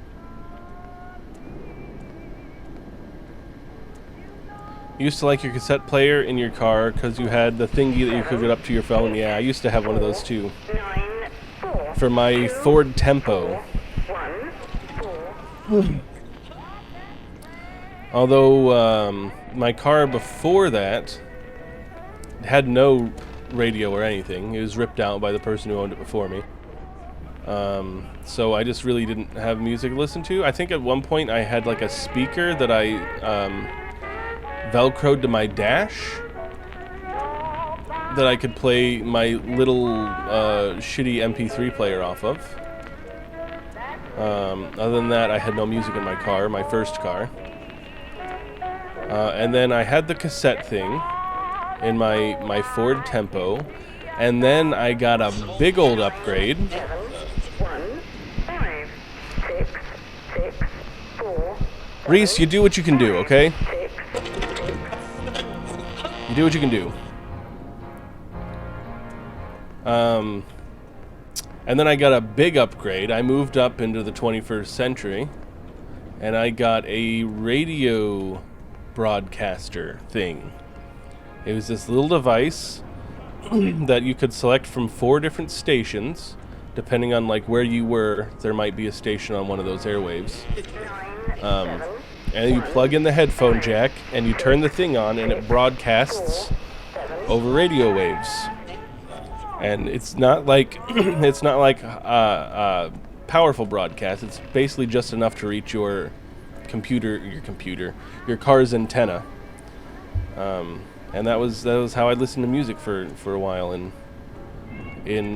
You used to like your cassette player in your car because you had the thingy that you could get up to your phone. Yeah, I used to have one of those too. 9, 4, For my Ford Tempo. 1, 4. Although my car before that had no radio or anything. It was ripped out by the person who owned it before me. So I just really didn't have music to listen to. I think at one point I had like a speaker that I velcroed to my dash that I could play my little shitty MP3 player off of. Other than that, I had no music in my car, my first car. And then I had the cassette thing in my Ford Tempo, and then I got a big old upgrade. 7, 1, 5, 6, 6, 4. Reese, you do what you can do, okay? 6, 6. You do what you can do. And then I got a big upgrade. I moved up into the 21st century, and I got a radio broadcaster thing. It was this little device that you could select from 4 different stations. Depending on like where you were, there might be a station on one of those airwaves. 9, 7, And you plug in the headphone jack, and you turn the thing on, and it broadcasts over radio waves. And it's not like powerful broadcast. It's basically just enough to reach your car's antenna. And that was how I listened to music for a while. And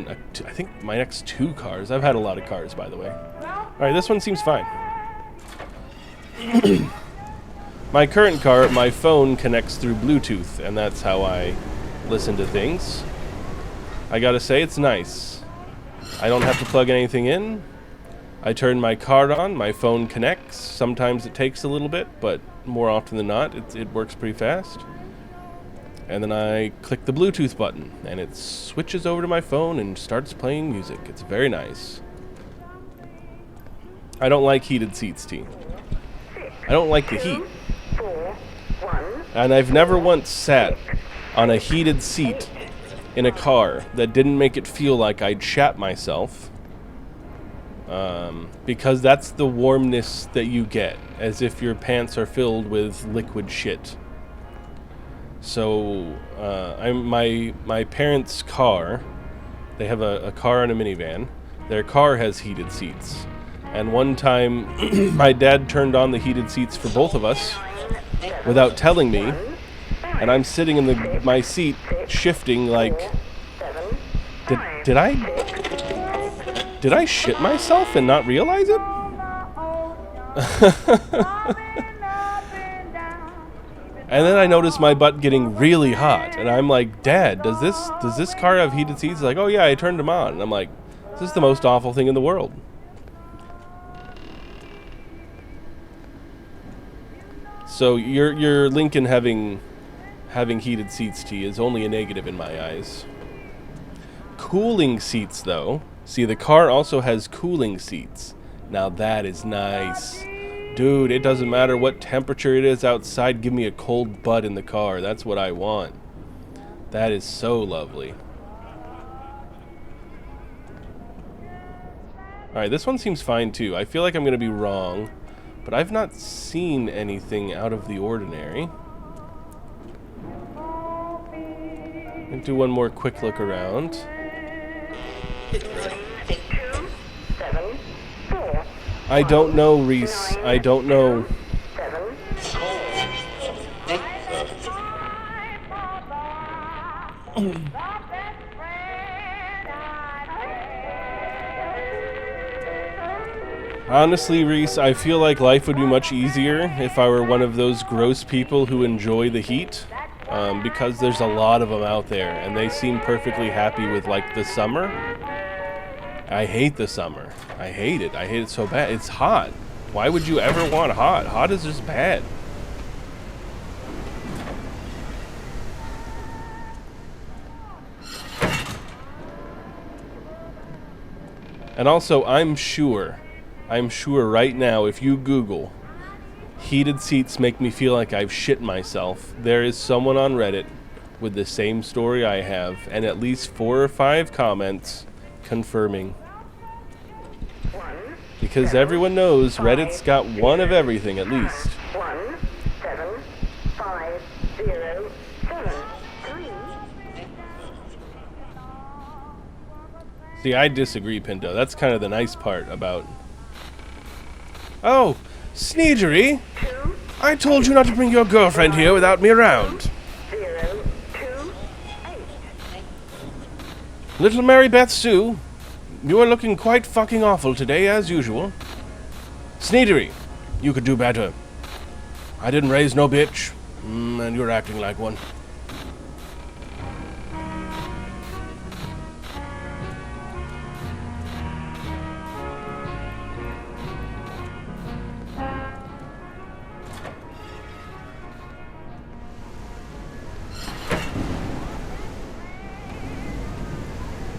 I think my next 2 cars. I've had a lot of cars, by the way. All right, this one seems fine. My current car, my phone connects through Bluetooth, and that's how I listen to things. I gotta say, it's nice. I don't have to plug anything in. I turn my card on, my phone connects. Sometimes it takes a little bit, but more often than not, it works pretty fast. And then I click the Bluetooth button, and it switches over to my phone and starts playing music. It's very nice. I don't like heated seats, T. I don't like the heat. 4, 1. And I've never once sat on a heated seat in a car that didn't make it feel like I'd shat myself. Because that's the warmness that you get, as if your pants are filled with liquid shit. So, my parents' car, they have a car and a minivan. Their car has heated seats. And one time, my dad turned on the heated seats for both of us without telling me. And I'm sitting in my seat, shifting like, did I shit myself and not realize it? And then I noticed my butt getting really hot, and I'm like, Dad, does this car have heated seats? He's like, oh yeah, I turned them on. And I'm like, this is the most awful thing in the world. So your Lincoln having heated seats, T, is only a negative in my eyes. Cooling seats, though. See, the car also has cooling seats. Now that is nice. Dude, it doesn't matter what temperature it is outside, give me a cold butt in the car. That's what I want. That is so lovely. Alright, this one seems fine too. I feel like I'm going to be wrong, but I've not seen anything out of the ordinary. I'll do one more quick look around. 2, 7, 4. I don't know, Reese. I don't know. 7. Honestly, Reese, I feel like life would be much easier if I were one of those gross people who enjoy the heat, because there's a lot of them out there, and they seem perfectly happy with, like, the summer. I hate the summer. I hate it. I hate it so bad. It's hot. Why would you ever want hot? Hot is just bad. And also, I'm sure right now, if you Google heated seats make me feel like I've shit myself, there is someone on Reddit with the same story I have, and at least 4 or 5 comments confirming. Because everyone knows Reddit's got one of everything at least. 17507. See, I disagree, Pinto. That's kind of the nice part about... Oh, Sneegery! I told you not to bring your girlfriend here without me around. 028. Little Mary Beth Sue, you are looking quite fucking awful today, as usual. Sneegery, you could do better. I didn't raise no bitch, and you're acting like one.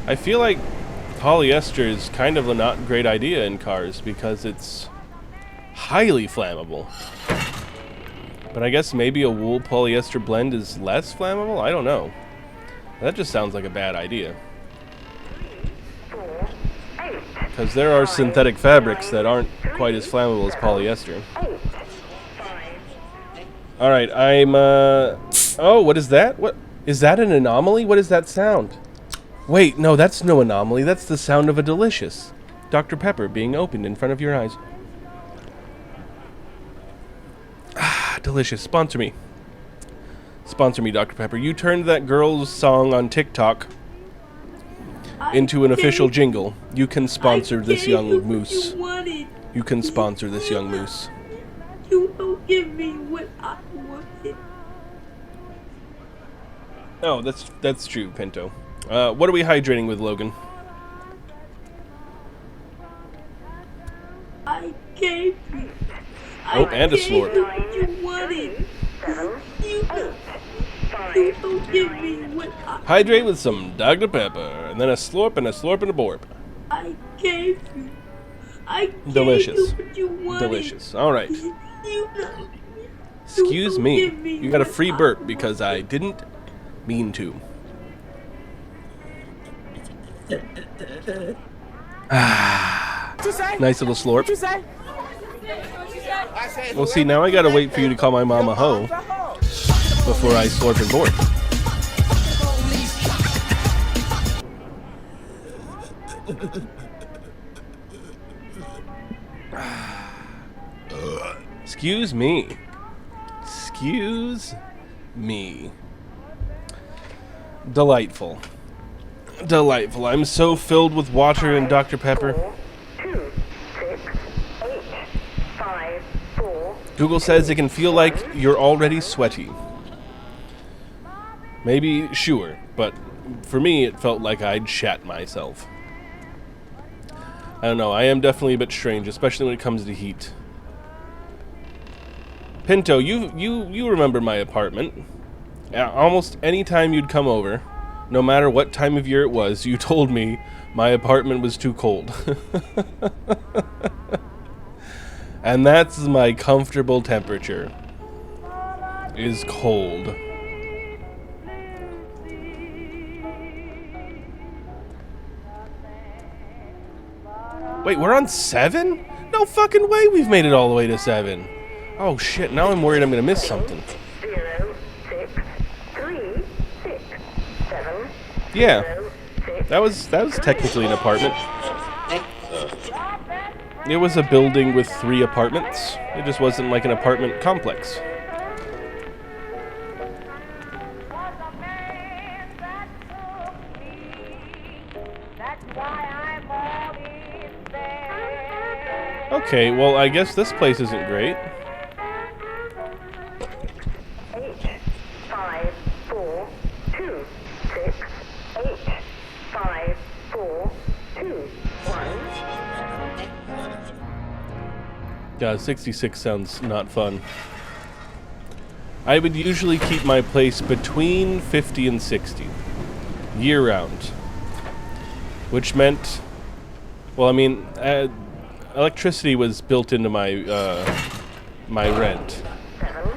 I feel like polyester is kind of a not great idea in cars because it's highly flammable. But I guess maybe a wool polyester blend is less flammable? I don't know. That just sounds like a bad idea. Because there are synthetic fabrics that aren't quite as flammable as polyester. Alright, I'm, Oh, what is that? What? Is that an anomaly? What is that sound? Wait, no, that's no anomaly. That's the sound of a delicious Dr. Pepper being opened in front of your eyes. Ah, delicious. Sponsor me. Sponsor me, Dr. Pepper. You turned that girl's song on TikTok into an official jingle. You can sponsor this young moose. You can sponsor this young moose. You don't give me what I wanted. Oh, that's true, Pinto. What are we hydrating with, Logan? I gave you. Oh, and a slurp. What you wanted. You don't give me what I Hydrate with some Dr. Pepper, and then a slurp and a slurp and a borp. I gave you. I gave Delicious. you what you wanted. Delicious. All right. You don't- Excuse don't me. give me You got a what free I burp because I didn't mean to. Nice little slurp. Well, see, now I gotta wait for you to call my mom a hoe before I slurp and borp. Excuse me. Excuse me. Delightful. Delightful. I'm so filled with water and Dr. Pepper. 2, 6, 8, 5, 4. Google says it can feel like you're already sweaty. Maybe, sure, but for me it felt like I'd shat myself. I don't know, I am definitely a bit strange, especially when it comes to heat. Pinto, you remember my apartment. Almost any time you'd come over, no matter what time of year it was, you told me my apartment was too cold. And that's my comfortable temperature. Is cold. Wait, we're on 7? No fucking way we've made it all the way to 7. Oh shit, now I'm worried I'm gonna miss something. 0, 6, 3, 6, 7. Yeah, that was technically an apartment. It was a building with 3 apartments. It just wasn't like an apartment complex. That's why I'm all in bed. Okay, well, I guess this place isn't great. 8, 5, 4, 2, 6, 8, 5, 4, 2, 1. Yeah, 66 sounds not fun. I would usually keep my place between 50 and 60, year-round. Which meant, well, I mean, electricity was built into my my rent. 7,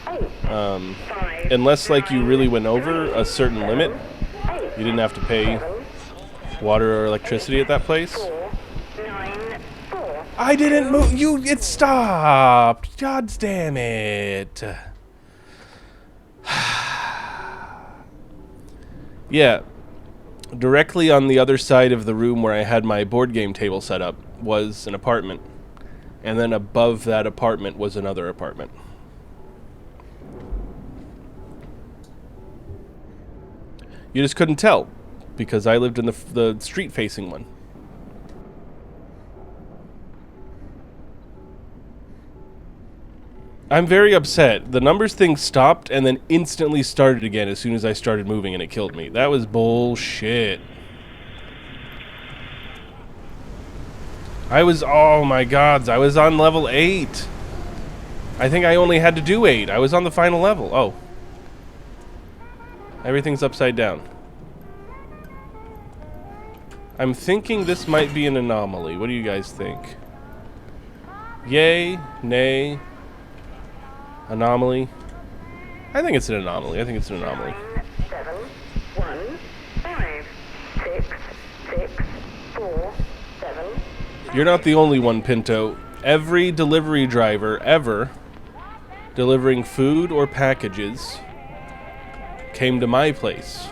8, 5, Unless, like, you really went over a certain limit, 8, you didn't have to pay 7, water or electricity at that place. 4, 9, 4. I didn't move. It stopped. God damn it. Yeah. Directly on the other side of the room where I had my board game table set up was an apartment. And then above that apartment was another apartment. You just couldn't tell because I lived in the street-facing one. I'm very upset. The numbers thing stopped and then instantly started again as soon as I started moving and it killed me. That was bullshit. Oh my gods, I was on level 8. I think I only had to do 8. I was on the final level. Oh. Everything's upside down. I'm thinking this might be an anomaly. What do you guys think? Yay? Nay? Anomaly? I think it's an anomaly. 9, 7, 1, 5, 6, 6, 4, 7. You're not the only one, Pinto. Every delivery driver ever delivering food or packages came to my place.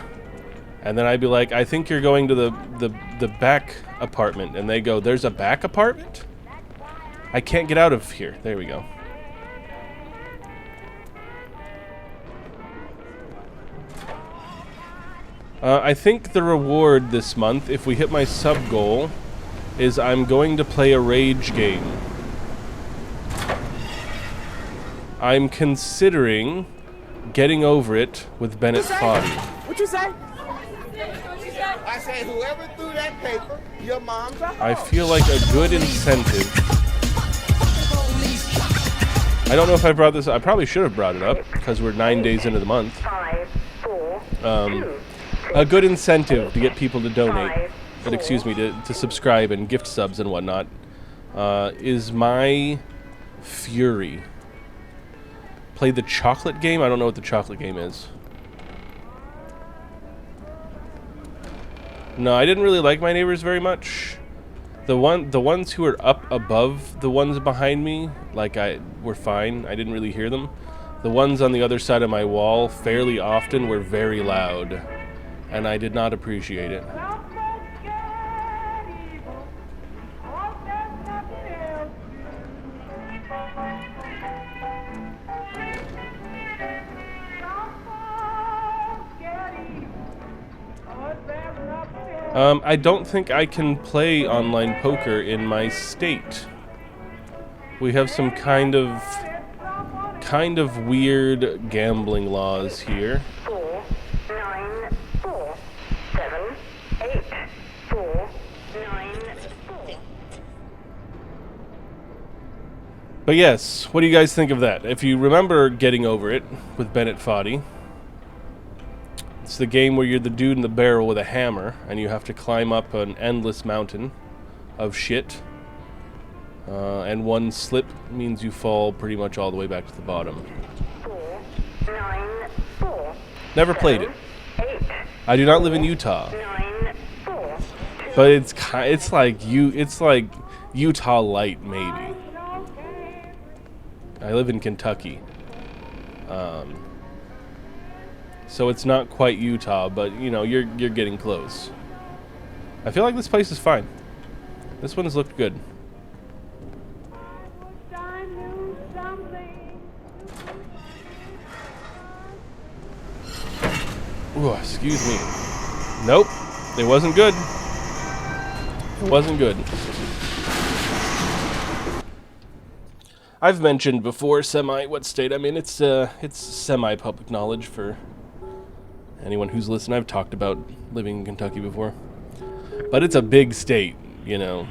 And then I'd be like, I think you're going to the back apartment. And they go, there's a back apartment? I can't get out of here. There we go. I think the reward this month, if we hit my sub goal, is I'm going to play a rage game. I'm considering getting over it with Bennett Foddy. What you say? I said whoever threw that paper, your mom's a hoe. I feel like a good incentive. I don't know if I brought this up. I probably should have brought it up because we're 9 days into the month. 5, 4, 2. A good incentive to get people to donate, but excuse me, to subscribe and gift subs and whatnot, is my Fury. Play the chocolate game? I don't know what the chocolate game is. No, I didn't really like my neighbors very much. The ones who were up above the ones behind me, were fine. I didn't really hear them. The ones on the other side of my wall fairly often were very loud. And I did not appreciate it. I don't think I can play online poker in my state. We have some kind of weird gambling laws here. 4, 9, 4, 7, 8, 4, 9, 4. But yes, what do you guys think of that? If you remember Getting Over It with Bennett Foddy, it's the game where you're the dude in the barrel with a hammer and you have to climb up an endless mountain of shit. And one slip means you fall pretty much all the way back to the bottom. 4, 9, 4. Never played it. 8, I do not live in Utah, 9, 4. but it's like Utah light maybe. I live in Kentucky, so it's not quite Utah, but you know you're getting close. I feel like this place is fine. This one's looked good. Ooh, excuse me. Nope, it wasn't good. It wasn't good. I've mentioned before what state I'm in. It's semi-public knowledge for anyone who's listened. I've talked about living in Kentucky before. But it's a big state, you know.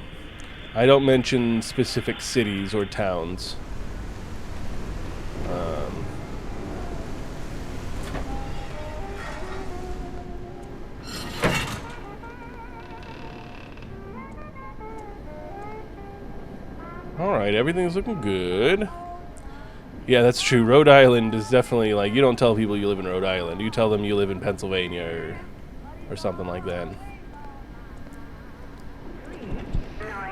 I don't mention specific cities or towns. Alright, everything's looking good. Yeah, that's true. Rhode Island is definitely, like, you don't tell people you live in Rhode Island. You tell them you live in Pennsylvania or something like that.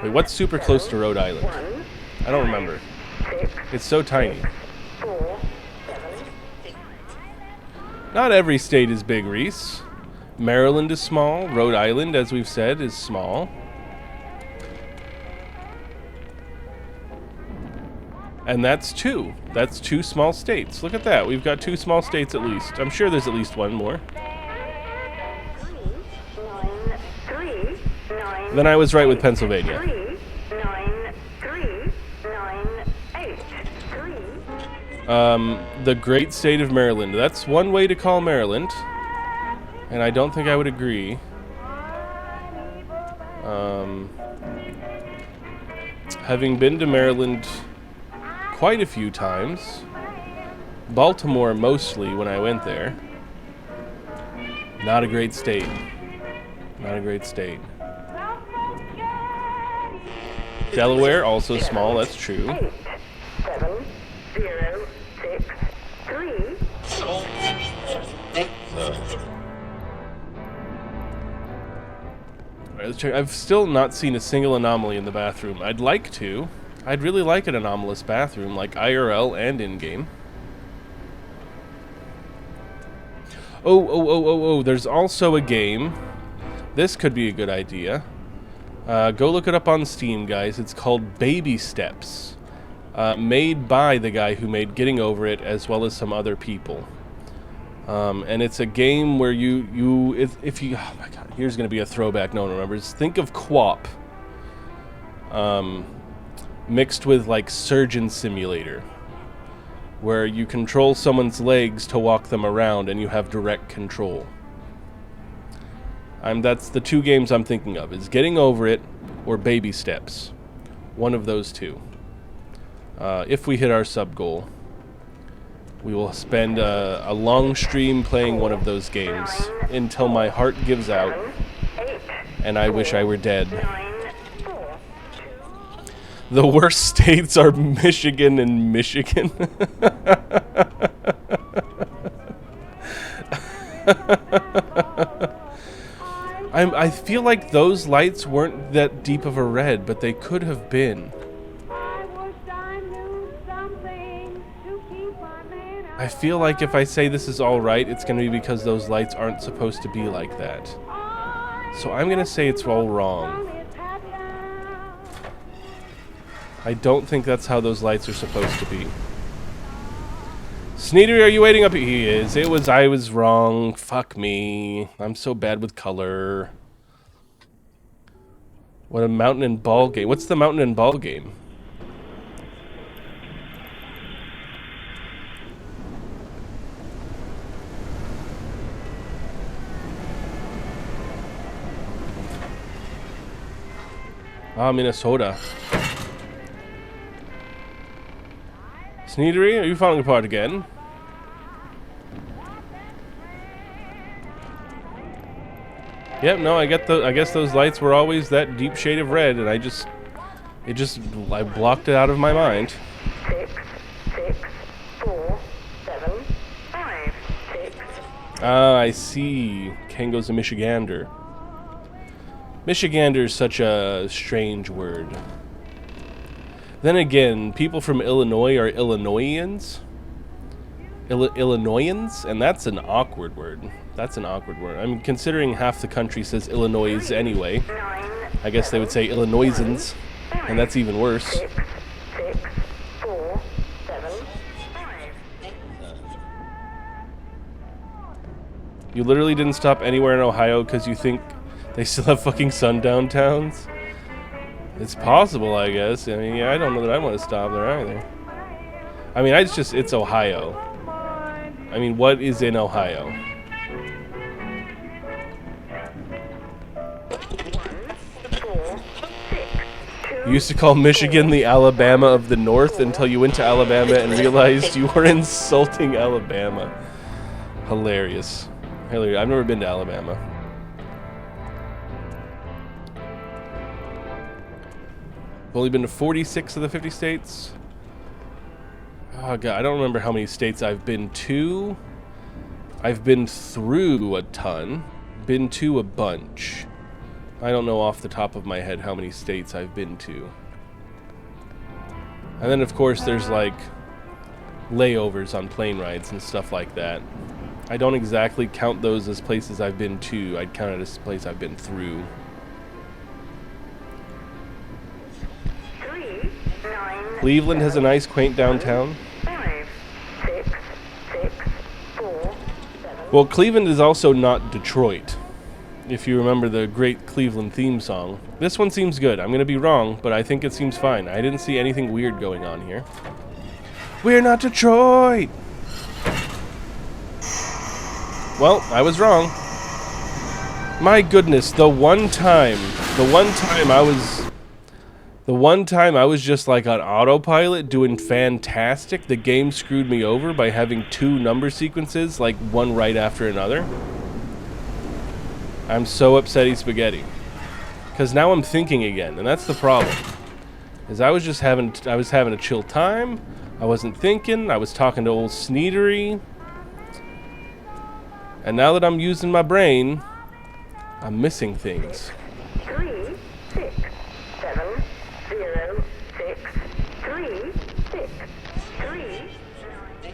Wait, what's super close to Rhode Island? I don't remember. It's so tiny. Not every state is big, Reese. Maryland is small. Rhode Island, as we've said, is small. And that's two. That's two small states. Look at that. We've got two small states at least. I'm sure there's at least one more. Then I was right with Pennsylvania. The great state of Maryland. That's one way to call Maryland. And I don't think I would agree. Having been to Maryland quite a few times, Baltimore mostly when I went there, not a great state. Not a great state. Delaware, also small, that's true. 8, 7, 0, 6, 3. Alright, let's check. I've still not seen a single anomaly in the bathroom. I'd like to. I'd really like an anomalous bathroom, like IRL and in-game. Oh, there's also a game. This could be a good idea. Go look it up on Steam, guys. It's called Baby Steps. Made by the guy who made Getting Over It, as well as some other people. And it's a game where if you, oh my god, here's going to be a throwback no one remembers. Think of QWOP. Mixed with, like, Surgeon Simulator, where you control someone's legs to walk them around and you have direct control. That's the two games I'm thinking of, is Getting Over It or Baby Steps. One of those two. If we hit our sub goal, we will spend a long stream playing one of those games until my heart gives out and I wish I were dead. The worst states are Michigan and Michigan. I feel like those lights weren't that deep of a red, but they could have been. I feel like if I say this is all right, it's going to be because those lights aren't supposed to be like that. So I'm going to say it's all wrong. I don't think that's how those lights are supposed to be. Sneedery, are you waiting up? He is. I was wrong. Fuck me. I'm so bad with color. What a mountain and ball game. What's the mountain and ball game? Ah, Minnesota. Sneedery, are you falling apart again? Yep, no, I guess those lights were always that deep shade of red, and I blocked it out of my mind. 6, 6, 4, 7, 5, 6. Ah, I see. Kango's a Michigander. Michigander is such a strange word. Then again, people from Illinois are Illinoisans. Illinoisans? And that's an awkward word. That's an awkward word. I mean, considering half the country says Illinois anyway, I guess they would say Illinoisans, and that's even worse. 6, 6, 4, 7, 5. You literally didn't stop anywhere in Ohio because you think they still have fucking sundown towns? It's possible, I guess. I mean, yeah, I don't know that I want to stop there either. I mean, it's Ohio. I mean, what is in Ohio? You used to call Michigan the Alabama of the North until you went to Alabama and realized you were insulting Alabama. Hilarious. Hilarious. I've never been to Alabama. I've only been to 46 of the 50 states. Oh god, I don't remember how many states I've been to. I've been through a ton. Been to a bunch. I don't know off the top of my head how many states I've been to. And then of course there's like layovers on plane rides and stuff like that. I don't exactly count those as places I've been to. I'd count it as a place I've been through. 3, 9, Cleveland has a nice quaint downtown. 5, 6, 6, 4, 7. Well, Cleveland is also not Detroit. If you remember the great Cleveland theme song. This one seems good. I'm going to be wrong, but I think it seems fine. I didn't see anything weird going on here. We're not Detroit! Well, I was wrong. My goodness, the one time I was just like on autopilot doing fantastic, the game screwed me over by having 2 number sequences, like one right after another. I'm so upsetty spaghetti. Because now I'm thinking again, and that's the problem. Is I was having a chill time, I wasn't thinking, I was talking to old Sneedery. And now that I'm using my brain, I'm missing things. 3, 6, 7, 0, 6, 3, 6, 3.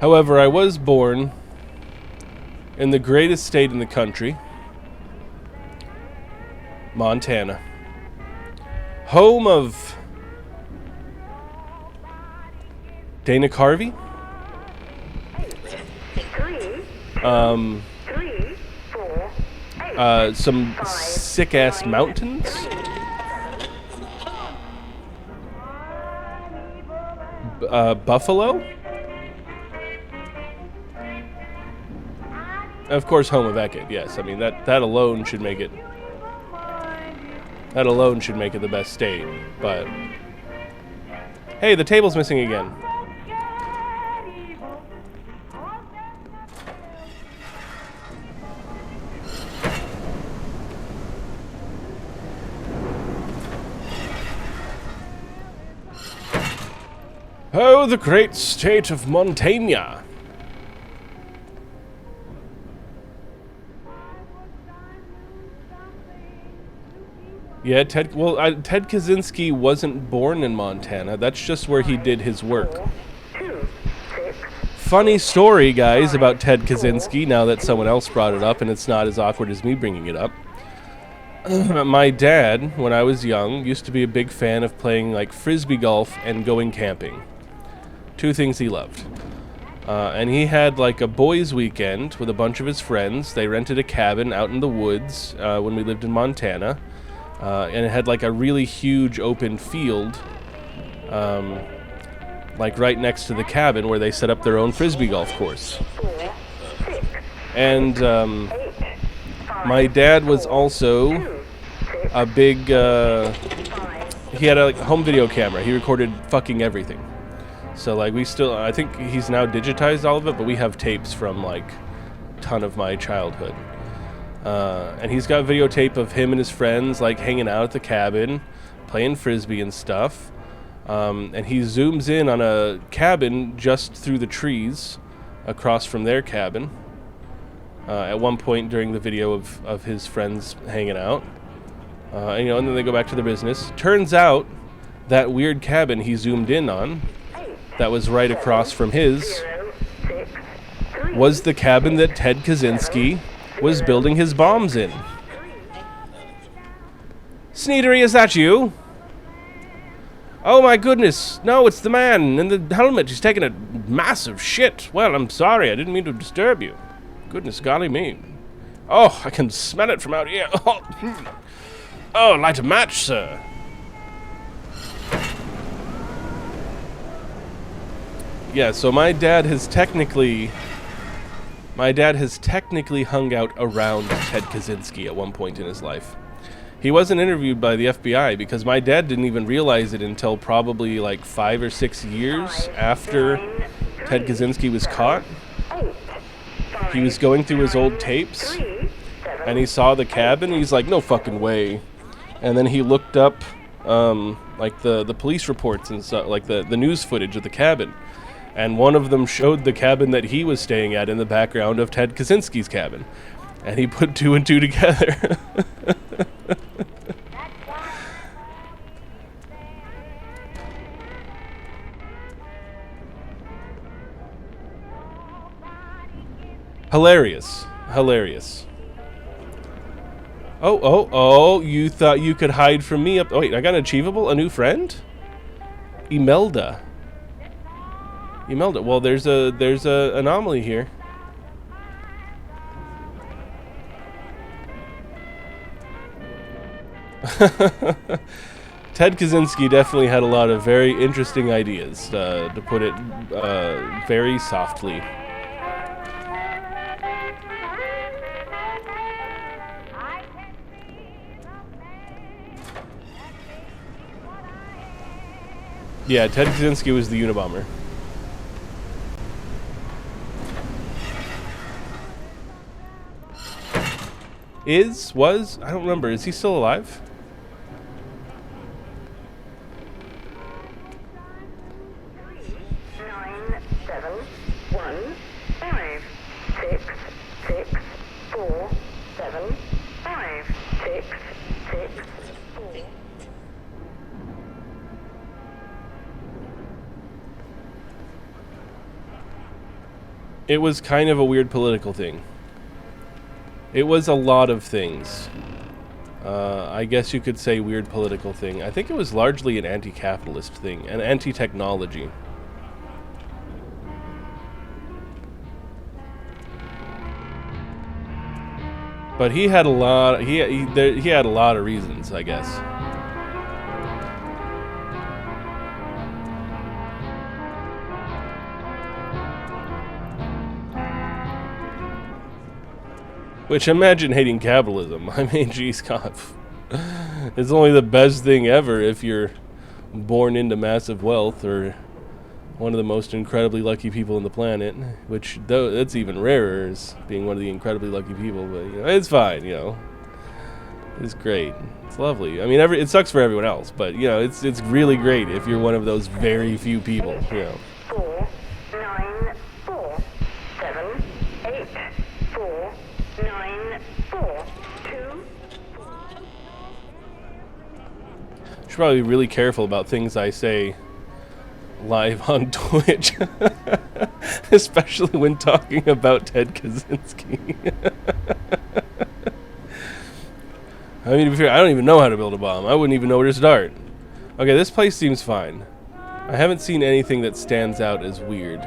However, I was born in the greatest state in the country, Montana. Home of Dana Carvey. 3, 3, 4, 8. Some sick-ass mountains. Buffalo. Of course, home of Eckett. Yes, I mean that alone should make it. That alone should make it the best state. But hey, the table's missing again. Oh, the great state of Montana. Yeah, Ted Kaczynski wasn't born in Montana. That's just where he did his work. 2, 6, Funny story, guys, about Ted Kaczynski, now that someone else brought it up, and it's not as awkward as me bringing it up. My dad, when I was young, used to be a big fan of playing, like, frisbee golf and going camping. 2 things he loved. And he had, like, a boys' weekend with a bunch of his friends. They rented a cabin out in the woods when we lived in Montana. And it had, like, a really huge open field, like, right next to the cabin where they set up their own frisbee golf course. 4, 6, And 8, 5, my dad was also a big, he had a like, home video camera. He recorded fucking everything. So, like, I think he's now digitized all of it, but we have tapes from, like, a ton of my childhood. And he's got videotape of him and his friends, like, hanging out at the cabin, playing frisbee and stuff. And he zooms in on a cabin just through the trees across from their cabin at one point during the video of his friends hanging out. And then they go back to their business. Turns out that weird cabin he zoomed in on, that was right across from his, was the cabin that Ted Kaczynski was building his bombs in. Sneedery, is that you? Oh my goodness, no, it's the man in the helmet. He's taking a massive shit. Well, I'm sorry, I didn't mean to disturb you. Goodness golly me. Oh, I can smell it from out here. Oh, light a match, sir. Yeah, so my dad has technically hung out around Ted Kaczynski at one point in his life. He wasn't interviewed by the FBI because my dad didn't even realize it until probably like 5 or 6 years after Ted Kaczynski was caught. He was going through his old tapes and he saw the cabin and he's like, no fucking way. And then he looked up like the police reports and stuff, like the news footage of the cabin. And one of them showed the cabin that he was staying at in the background of Ted Kaczynski's cabin. And he put 2 and 2 together. Hilarious. Hilarious. Oh, you thought you could hide from me up... Oh, wait, I got an achievable? A new friend? Imelda. Imelda. Well, there's a anomaly here. Ted Kaczynski definitely had a lot of very interesting ideas, to put it very softly. Yeah, Ted Kaczynski was the Unabomber. Was? I don't remember. Is he still alive? It was kind of a weird political thing. It was a lot of things. I guess you could say weird political thing. I think it was largely an anti-capitalist thing, an anti-technology. But he had a lot. He had a lot of reasons, I guess. Which, imagine hating capitalism. I mean, geez, God. It's only the best thing ever if you're born into massive wealth or one of the most incredibly lucky people on the planet. Which, though, that's even rarer as being one of the incredibly lucky people. But, you know, it's fine, you know. It's great. It's lovely. I mean, it sucks for everyone else. But, you know, it's really great if you're one of those very few people, you know. 4, 9, 4, 7, 8, 4, 9, 4, 2. Should probably be really careful about things I say live on Twitch, especially when talking about Ted Kaczynski. I mean, to be fair, I don't even know how to build a bomb. I wouldn't even know where to start. Okay, this place seems fine. I haven't seen anything that stands out as weird.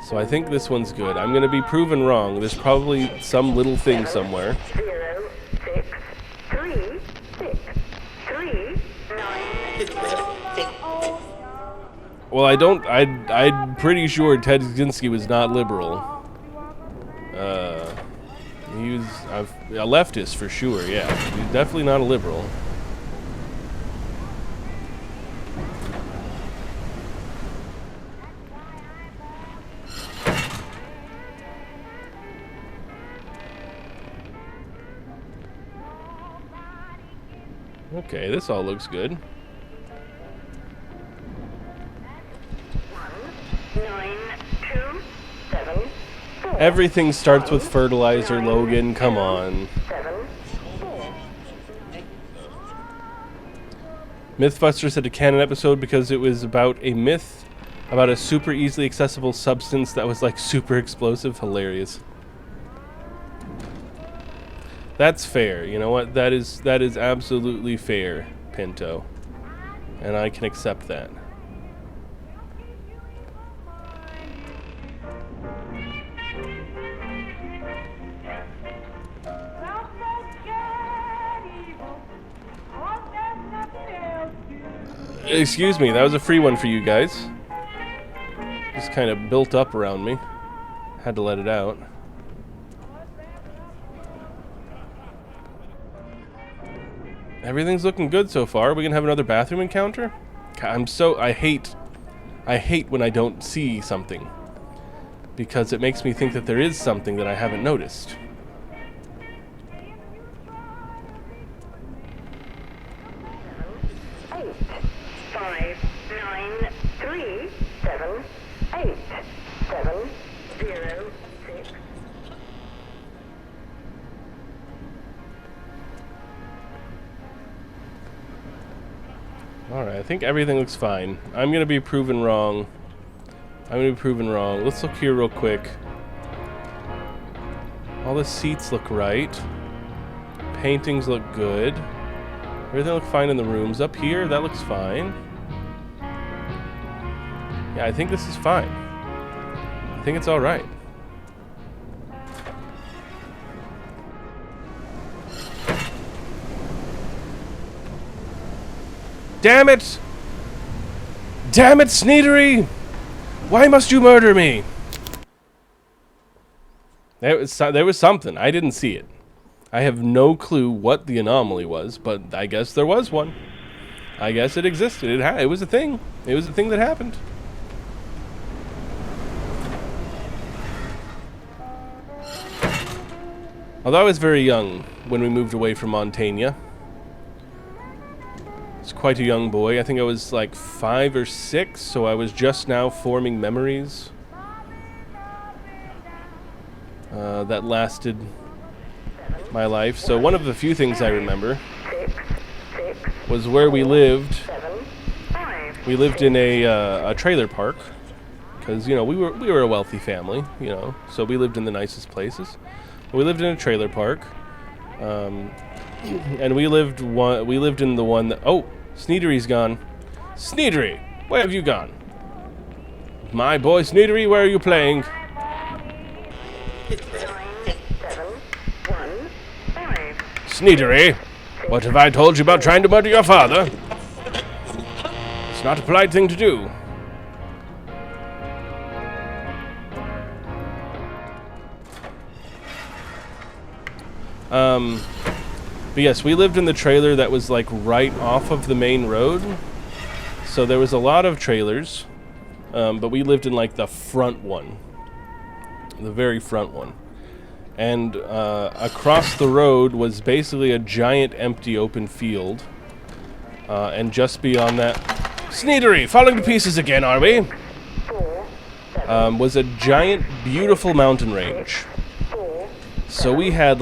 So I think this one's good. I'm going to be proven wrong. There's probably some little thing somewhere. 0, 6, 3, 6, 3, 9. Well, I'm pretty sure Ted Kaczynski was not liberal. He was a leftist for sure, yeah. He's definitely not a liberal. Okay, this all looks good. 1, 9, 2, 7, 4. Everything starts with fertilizer, Logan. Come on. 7, 4. Mythbusters had a canon episode because it was about a myth about a super easily accessible substance that was like super explosive. Hilarious. That's fair. You know what? That is absolutely fair, Pinto. And I can accept that. Excuse me, that was a free one for you guys. just kind of built up around me. Had to let it out. Everything's looking good so far. Are we gonna have another bathroom encounter? I hate when I don't see something, because it makes me think that there is something that I haven't noticed. Alright, I think everything looks fine. I'm gonna be proven wrong. Let's look here real quick. All the seats look right. Paintings look good. Everything looks fine in the rooms. Up here, that looks fine. Yeah, I think this is fine. I think it's alright. Damn it! Damn it, Sneedery! Why must you murder me? There was something. I didn't see it. I have no clue what the anomaly was, but I guess there was one. I guess it existed. It was a thing. It was a thing that happened. Although I was very young when we moved away from Montaigne. I was quite a young boy. I think I was like 5 or 6, so I was just now forming memories. That lasted my life. So one of the few things I remember was where we lived. We lived in a trailer park, because you know we were a wealthy family, you know, so we lived in the nicest places. But we lived in a trailer park, and we lived in the one that Sneedery's gone. Sneedery, where have you gone? My boy Sneedery, where are you playing? Sneedery, what have I told you about trying to murder your father? It's not a polite thing to do. But yes, we lived in the trailer that was like right off of the main road. So there was a lot of trailers, but we lived in like the front one. The very front one. And across the road was basically a giant empty open field. And just beyond that... Sneedery, falling to pieces again, are we? Was a giant, beautiful mountain range. So we had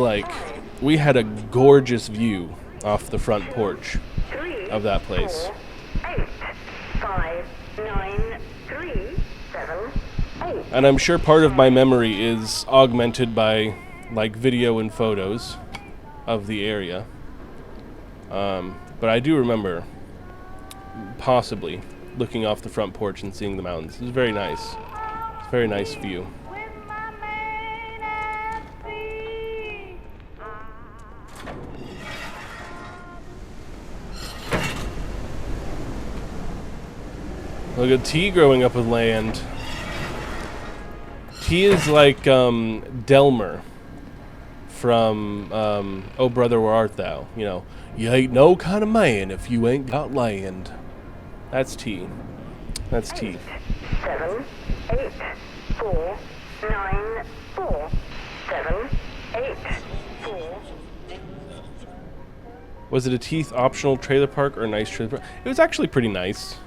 a gorgeous view off the front porch of that place. 8, 5, 9, 3, 7, 8. And I'm sure part of my memory is augmented by like video and photos of the area. But I do remember possibly looking off the front porch and seeing the mountains. It was very nice. It's a very nice view. Look at T growing up with land. T is like Delmer from Oh Brother Where Art Thou? You know, you ain't no kind of man if you ain't got land. That's T. That's T. 7, 8, 4, 9, 4, 7, 8, 4. Was it a Teeth optional trailer park or a nice trailer park? It was actually pretty nice.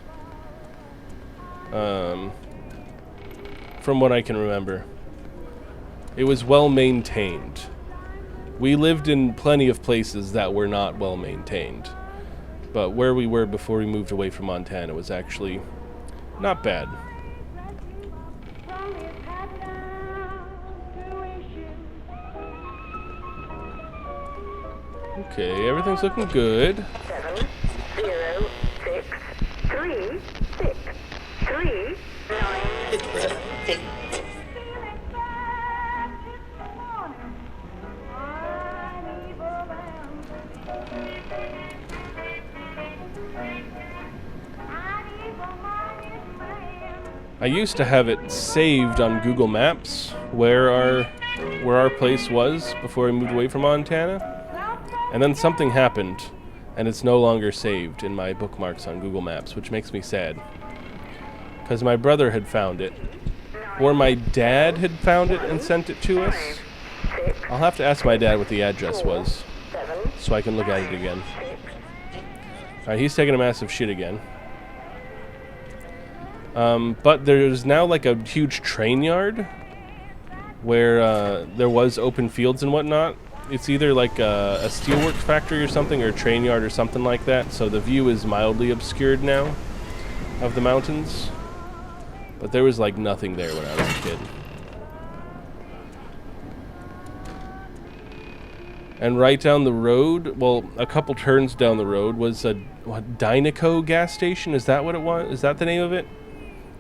From what I can remember. It was well maintained. We lived in plenty of places that were not well maintained. But where we were before we moved away from Montana was actually not bad. Okay, everything's looking good. 7, 0, 6, 3, 6, 3, 9, 6. I used to have it saved on Google Maps where our place was before I moved away from Montana. And then something happened, and it's no longer saved in my bookmarks on Google Maps, which makes me sad. Because my brother had found it, or my dad had found it and sent it to us. I'll have to ask my dad what the address was, so I can look at it again. Alright, he's taking a massive shit again. But there's now like a huge train yard where there was open fields and whatnot. It's either like a steelworks factory or something, or a train yard or something like that. So the view is mildly obscured now of the mountains. But there was like nothing there when I was a kid. And right down the road, well, a couple turns down the road, was a Dynaco gas station. Is that what it was? Is that the name of it?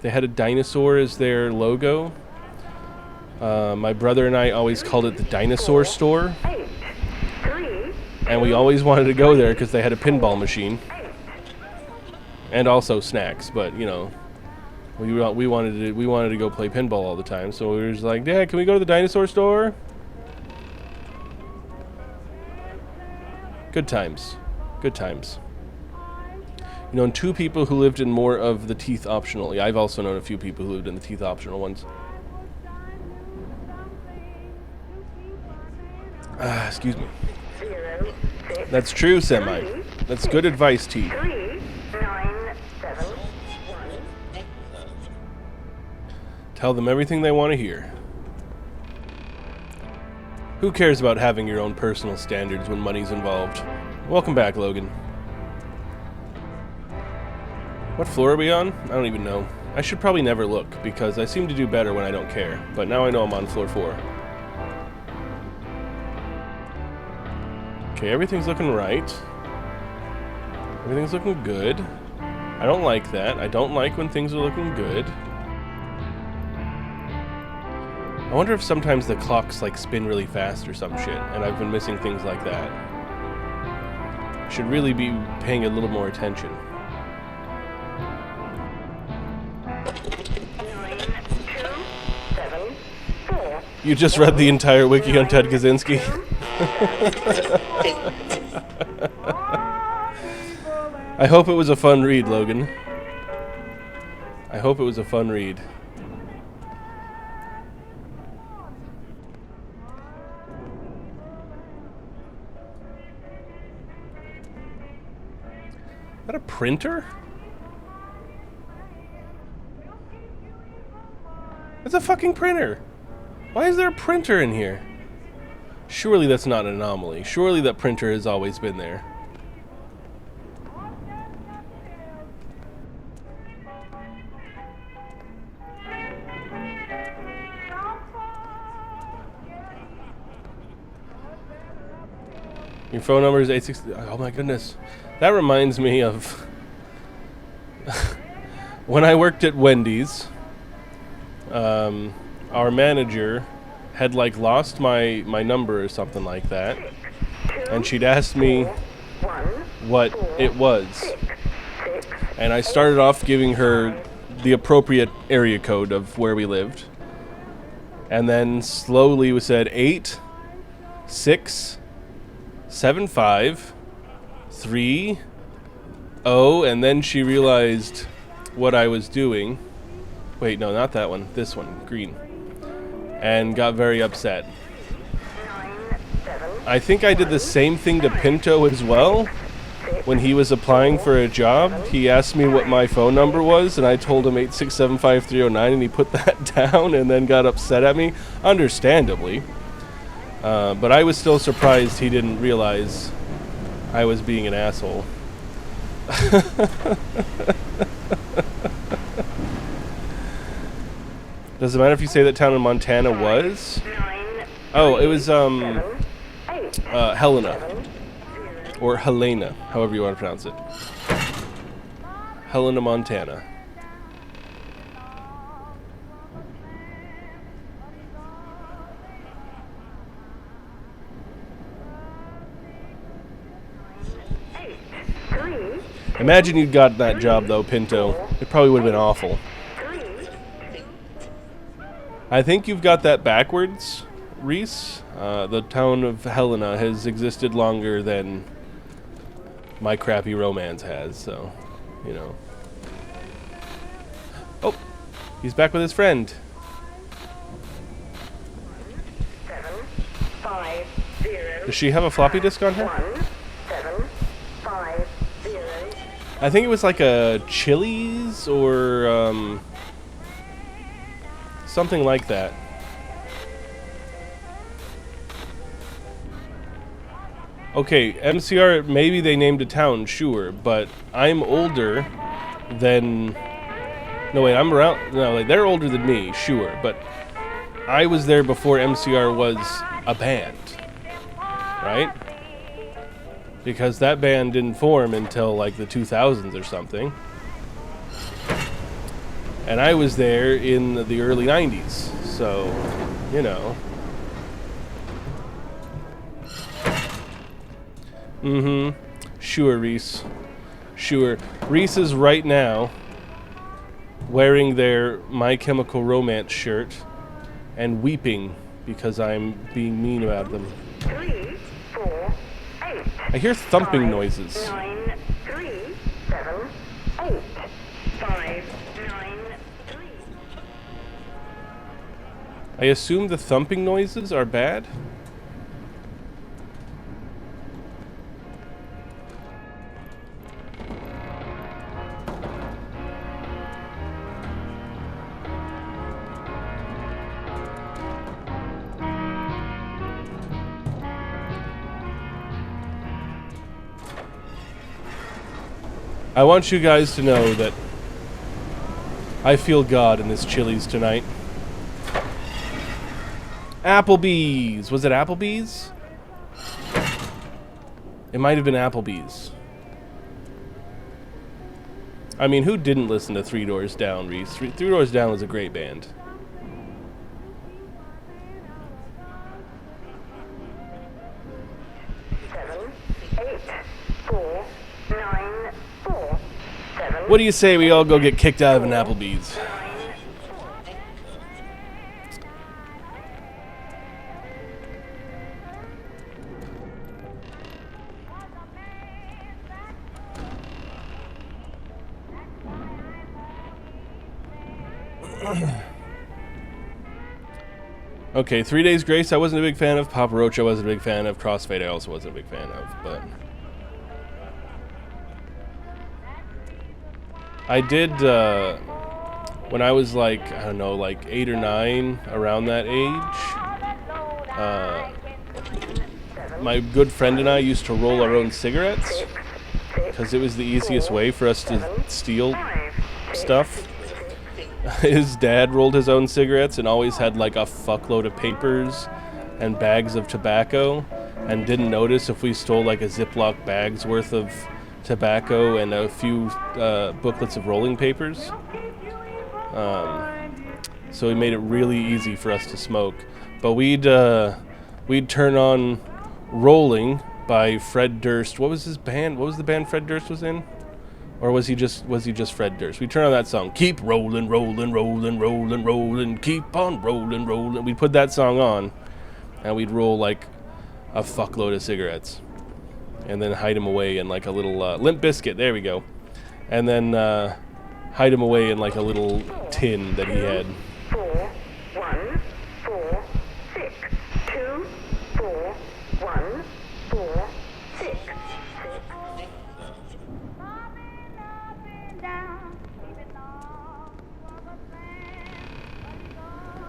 They had a dinosaur as their logo. My brother and I always called it the dinosaur store. And we always wanted to go there because they had a pinball machine. And also snacks, but you know, we wanted to go play pinball all the time. So we were just like, Dad, can we go to the dinosaur store? Good times. Good times. You know, two people who lived in more of the teeth optional. Yeah, I've also known a few people who lived in the teeth optional ones. Excuse me. That's true, Semi. That's good advice, T. Tell them everything they want to hear. Who cares about having your own personal standards when money's involved? Welcome back, Logan. What floor are we on? I don't even know. I should probably never look, because I seem to do better when I don't care. But now I know I'm on floor 4. Okay, everything's looking right. Everything's looking good. I don't like that. I don't like when things are looking good. I wonder if sometimes the clocks like spin really fast or some shit, and I've been missing things like that. Should really be paying a little more attention. You just read the entire wiki on Ted Kaczynski. I hope it was a fun read, Logan. I hope it was a fun read. Is that a printer? It's a fucking printer! Why is there a printer in here? Surely that's not an anomaly. Surely that printer has always been there. Your phone number is 860. Oh my goodness. That reminds me of when I worked at Wendy's. Our manager had like lost my number or something like that, and she'd asked me what it was, and I started off giving her the appropriate area code of where we lived, and then slowly we said 8 6 7 5 3 0, and then she realized what I was doing. Wait, no, not that one. This one, green. And got very upset. I think I did the same thing to Pinto as well. When he was applying for a job, he asked me what my phone number was, and I told him 8675309, and he put that down and then got upset at me, understandably. But I was still surprised he didn't realize I was being an asshole. Does it matter if you say that town in Montana was? Oh, it was, Helena. Or Helena, however you want to pronounce it. Helena, Montana. Imagine you'd got that job, though, Pinto. It probably would have been awful. I think you've got that backwards, Reese. The town of Helena has existed longer than my crappy romance has, so, you know. Oh, he's back with his friend. 750. Does she have a floppy disk on her? 1750. I think it was like a Chili's or something like that. Okay, MCR, maybe they named a town, sure, but I'm older than... No, wait, I'm around... No, like, they're older than me, sure, but I was there before MCR was a band, right? Because that band didn't form until, like, the 2000s or something. And I was there in the early 90s, so, you know... Mm-hmm. Sure, Reese. Sure. Reese is right now wearing their My Chemical Romance shirt and weeping because I'm being mean about them. 3, 4, 8. I hear thumping noises. 9, 3, 7, 8. 5, 9, 3. I assume the thumping noises are bad? I want you guys to know that I feel God in this Chili's tonight. Applebee's! Was it Applebee's? It might have been Applebee's. I mean, who didn't listen to Three Doors Down, Reese? Three Doors Down was a great band. What do you say we all go get kicked out of an Applebee's? Okay, 3 Days Grace I wasn't a big fan of. Papa Roach I wasn't a big fan of. Crossfade I also wasn't a big fan of, but... I did, when I was like, I don't know, like 8 or 9, around that age, my good friend and I used to roll our own cigarettes, because it was the easiest way for us to steal stuff. His dad rolled his own cigarettes and always had like a fuckload of papers and bags of tobacco, and didn't notice if we stole like a Ziploc bag's worth of tobacco and a few booklets of rolling papers. So he made it really easy for us to smoke. But we'd turn on Rolling by Fred Durst. What was his band? What was the band Fred Durst was in? Or was he just Fred Durst? We'd turn on that song. Keep rolling, rolling, rolling, rolling, rolling. Keep on rolling, rolling. We'd put that song on, and we'd roll like a fuckload of cigarettes. And then hide him away in like a little Limp Biscuit. There we go. And then hide him away in like a little tin that he had. 4, 1, 4, 6. 2, 4, 1, 4, 6.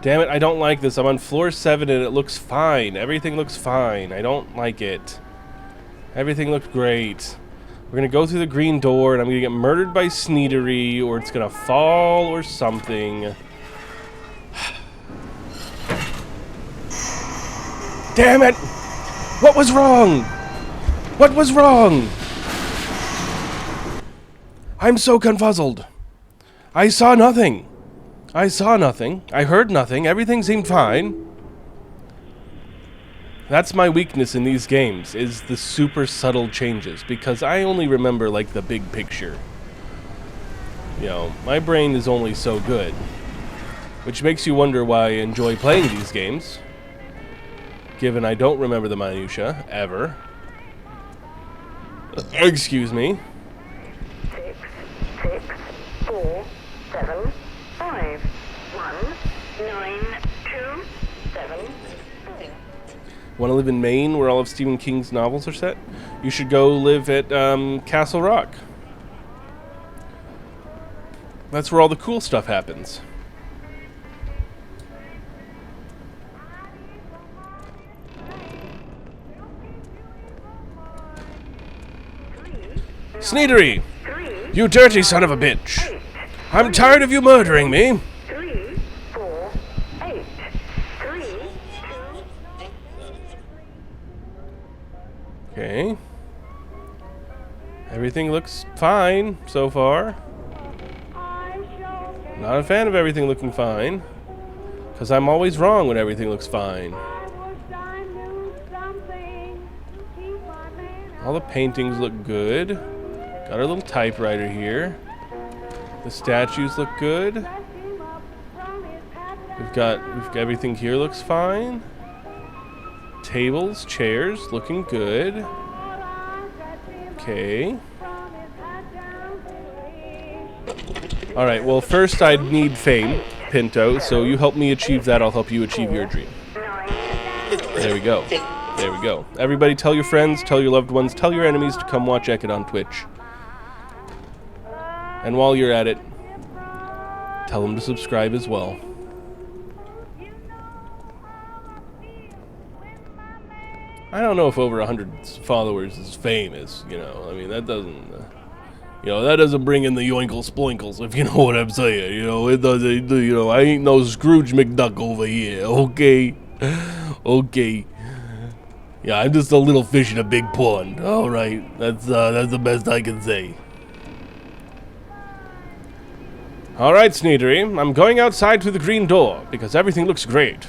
Damn it, I don't like this. I'm on floor 7 and it looks fine. Everything looks fine. I don't like it. Everything looked great. We're gonna go through the green door and I'm gonna get murdered by Sneedery, or it's gonna fall or something. Damn it! What was wrong? What was wrong? I'm so confuzzled. I saw nothing. I saw nothing. I heard nothing. Everything seemed fine. That's my weakness in these games, is the super subtle changes, because I only remember, like, the big picture. You know, my brain is only so good. Which makes you wonder why I enjoy playing these games, given I don't remember the minutia, ever. Excuse me. 6, 6, 4, 7, 5, 1, 9, 2, 7, 4. Want to live in Maine, where all of Stephen King's novels are set? You should go live at Castle Rock. That's where all the cool stuff happens. Sneedery! 3, You dirty son of a bitch! I'm tired of you murdering me! 3, 4, 8, 3, 2. Okay. Everything looks fine so far. Not a fan of everything looking fine. Because I'm always wrong when everything looks fine. All the paintings look good. Got our little typewriter here. The statues look good. We've got everything here looks fine. Tables, chairs, looking good. Okay. Alright, well first I need fame, Pinto, so you help me achieve that, I'll help you achieve your dream. There we go. There we go. Everybody tell your friends, tell your loved ones, tell your enemies to come watch Ekid on Twitch. And while you're at it, tell them to subscribe as well. I don't know if over 100 followers is famous, you know. I mean, that doesn't, you know, that doesn't bring in the yoinkle sploinkles, if you know what I'm saying. You know, it doesn't, you know, I ain't no Scrooge McDuck over here, okay? Okay. Yeah, I'm just a little fish in a big pond. All right, that's the best I can say. All right, Sneedery, I'm going outside through the green door because everything looks great.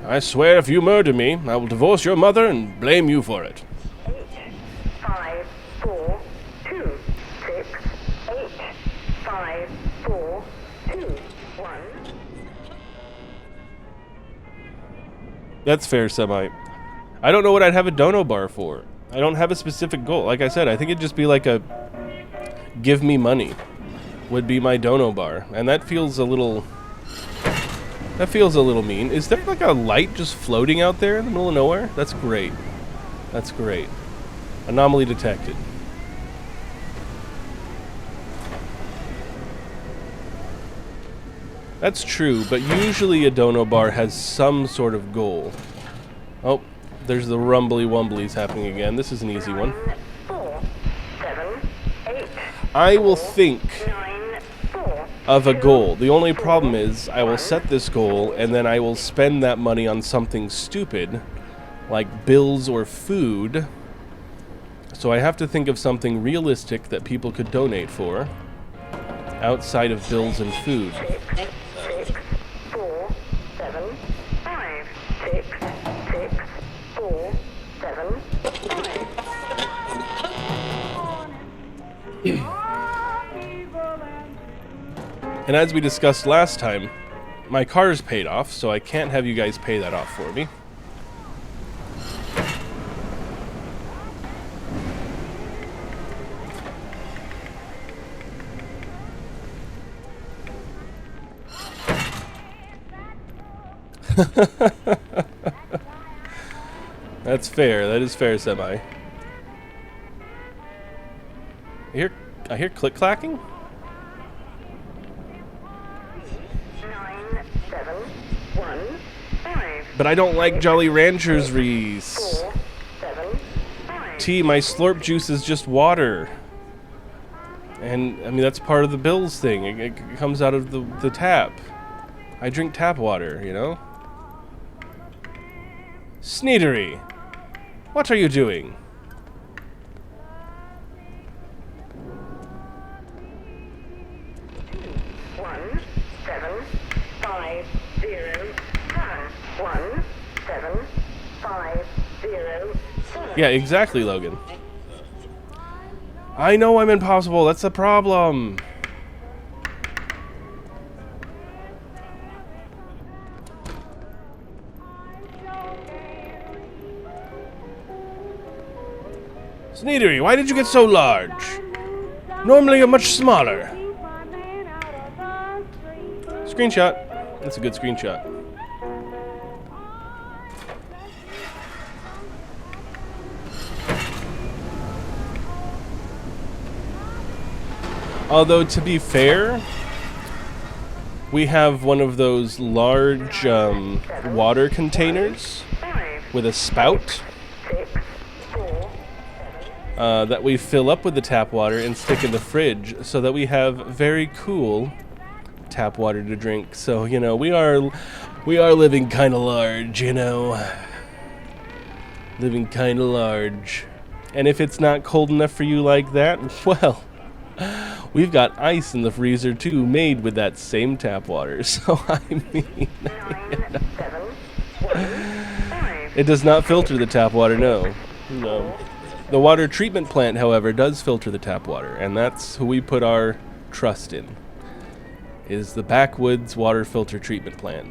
I swear if you murder me, I will divorce your mother and blame you for it. 8, 5, 4, 2, 6, 8, 5, 4, 2, 1. That's fair, Semi. I don't know what I'd have a dono bar for. I don't have a specific goal. Like I said, I think it'd just be like a give me money would be my dono bar. And that feels a little mean. Is there like a light just floating out there in the middle of nowhere? That's great. That's great. Anomaly detected. That's true, but usually a dono bar has some sort of goal. Oh, there's the rumbly wumblies happening again. This is an easy one. 4, 7, 8, I will think 9, 4. of a goal. The only problem is I will set this goal and then I will spend that money on something stupid like bills or food. So I have to think of something realistic that people could donate for outside of bills and food. 6, 4, 7, 5, 6, 6, 4, 7, 5. And as we discussed last time, my car's paid off, so I can't have you guys pay that off for me. That's fair. That is fair, Semi. I hear click-clacking? 9, 7, 1, 5. But I don't like Jolly Ranchers, Reese. 4, 7, 5. Tea, my slurp juice is just water. And, I mean, that's part of the bills thing. It comes out of the tap. I drink tap water, you know? Sneedery, what are you doing? One, 7, 5, 0, 7. 1, 7, 5, 0, 7. Yeah, exactly, Logan. I know I'm impossible, that's the problem. Sneedery, why did you get so large? Normally you're much smaller. Screenshot. That's a good screenshot. Although, to be fair, we have one of those large water containers with a spout that we fill up with the tap water and stick in the fridge so that we have very cool tap water to drink. So, you know, we are living kind of large, you know. Living kind of large. And if it's not cold enough for you like that, well, we've got ice in the freezer too, made with that same tap water. So, I mean, it does not filter the tap water, no. No. The water treatment plant, however, does filter the tap water, and that's who we put our trust in. Is the Backwoods Water Filter Treatment Plant.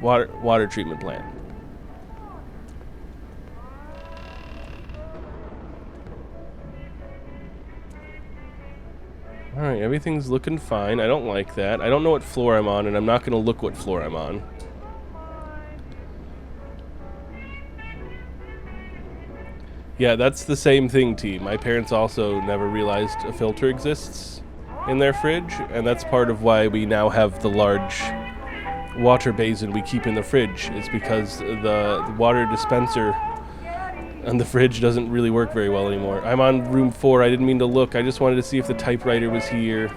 Water treatment plant. Alright, everything's looking fine. I don't like that. I don't know what floor I'm on, and I'm not going to look what floor I'm on. Yeah, that's the same thing, T. My parents also never realized a filter exists in their fridge, and that's part of why we now have the large water basin we keep in the fridge. It's because the water dispenser on the fridge doesn't really work very well anymore. I'm on room 4. I didn't mean to look. I just wanted to see if the typewriter was here.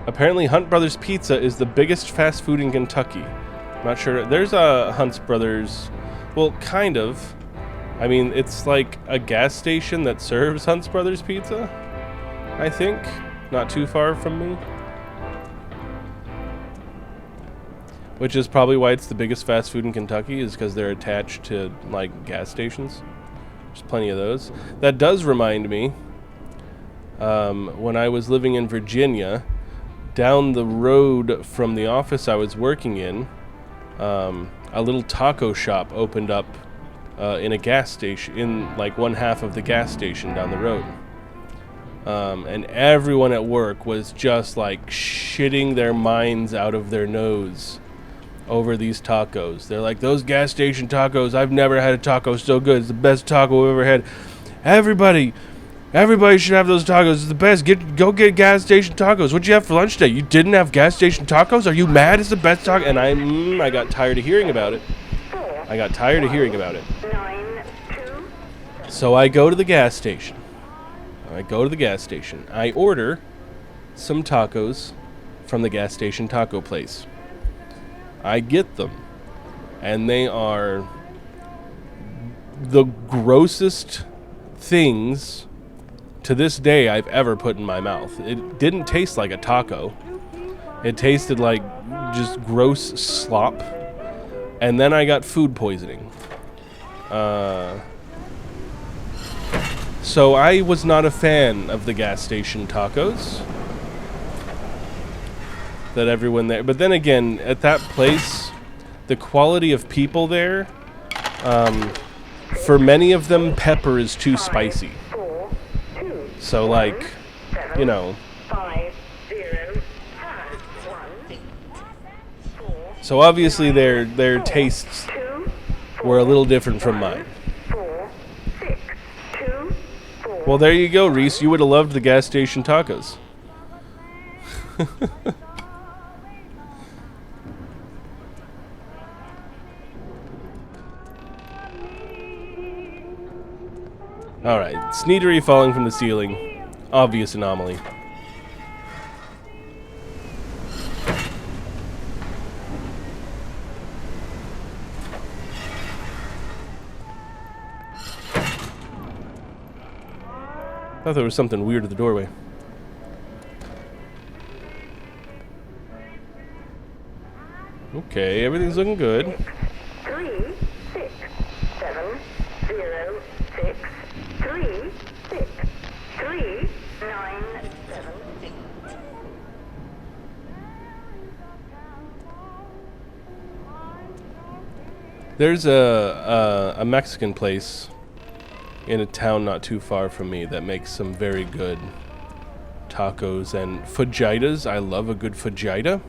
Apparently Hunt Brothers Pizza is the biggest fast food in Kentucky. Not sure. There's a Hunt Brothers, well, kind of. I mean, it's like a gas station that serves Hunt Brothers Pizza, I think. Not too far from me. Which is probably why it's the biggest fast food in Kentucky, is because they're attached to, like, gas stations. There's plenty of those. That does remind me, when I was living in Virginia, down the road from the office I was working in, a little taco shop opened up in a gas station, in like one half of the gas station down the road. And everyone at work was just like shitting their minds out of their nose over these tacos. They're like, those gas station tacos, I've never had a taco so good. It's the best taco we've ever had. Everybody should have those tacos. It's the best. Go get gas station tacos. What'd you have for lunch today? You didn't have gas station tacos? Are you mad? It's the best taco. And I got tired of hearing about it. So I go to the gas station. I order some tacos from the gas station taco place. I get them. And they are the grossest things to this day I've ever put in my mouth. It didn't taste like a taco. It tasted like just gross slop. And then I got food poisoning. So I was not a fan of the gas station tacos that everyone there. But then again, at that place, the quality of people there, for many of them, pepper is too spicy. So, like, you know. So obviously their tastes were a little different from mine. Well, there you go, Reese. You would have loved the gas station tacos. Alright, Sneedery falling from the ceiling. Obvious anomaly. I thought there was something weird at the doorway. Okay, everything's looking good. 3, 6, 7, 0, 6, 3, 6, 3, 9, 7. There's a Mexican place in a town not too far from me that makes some very good tacos and fajitas. I love a good fajita.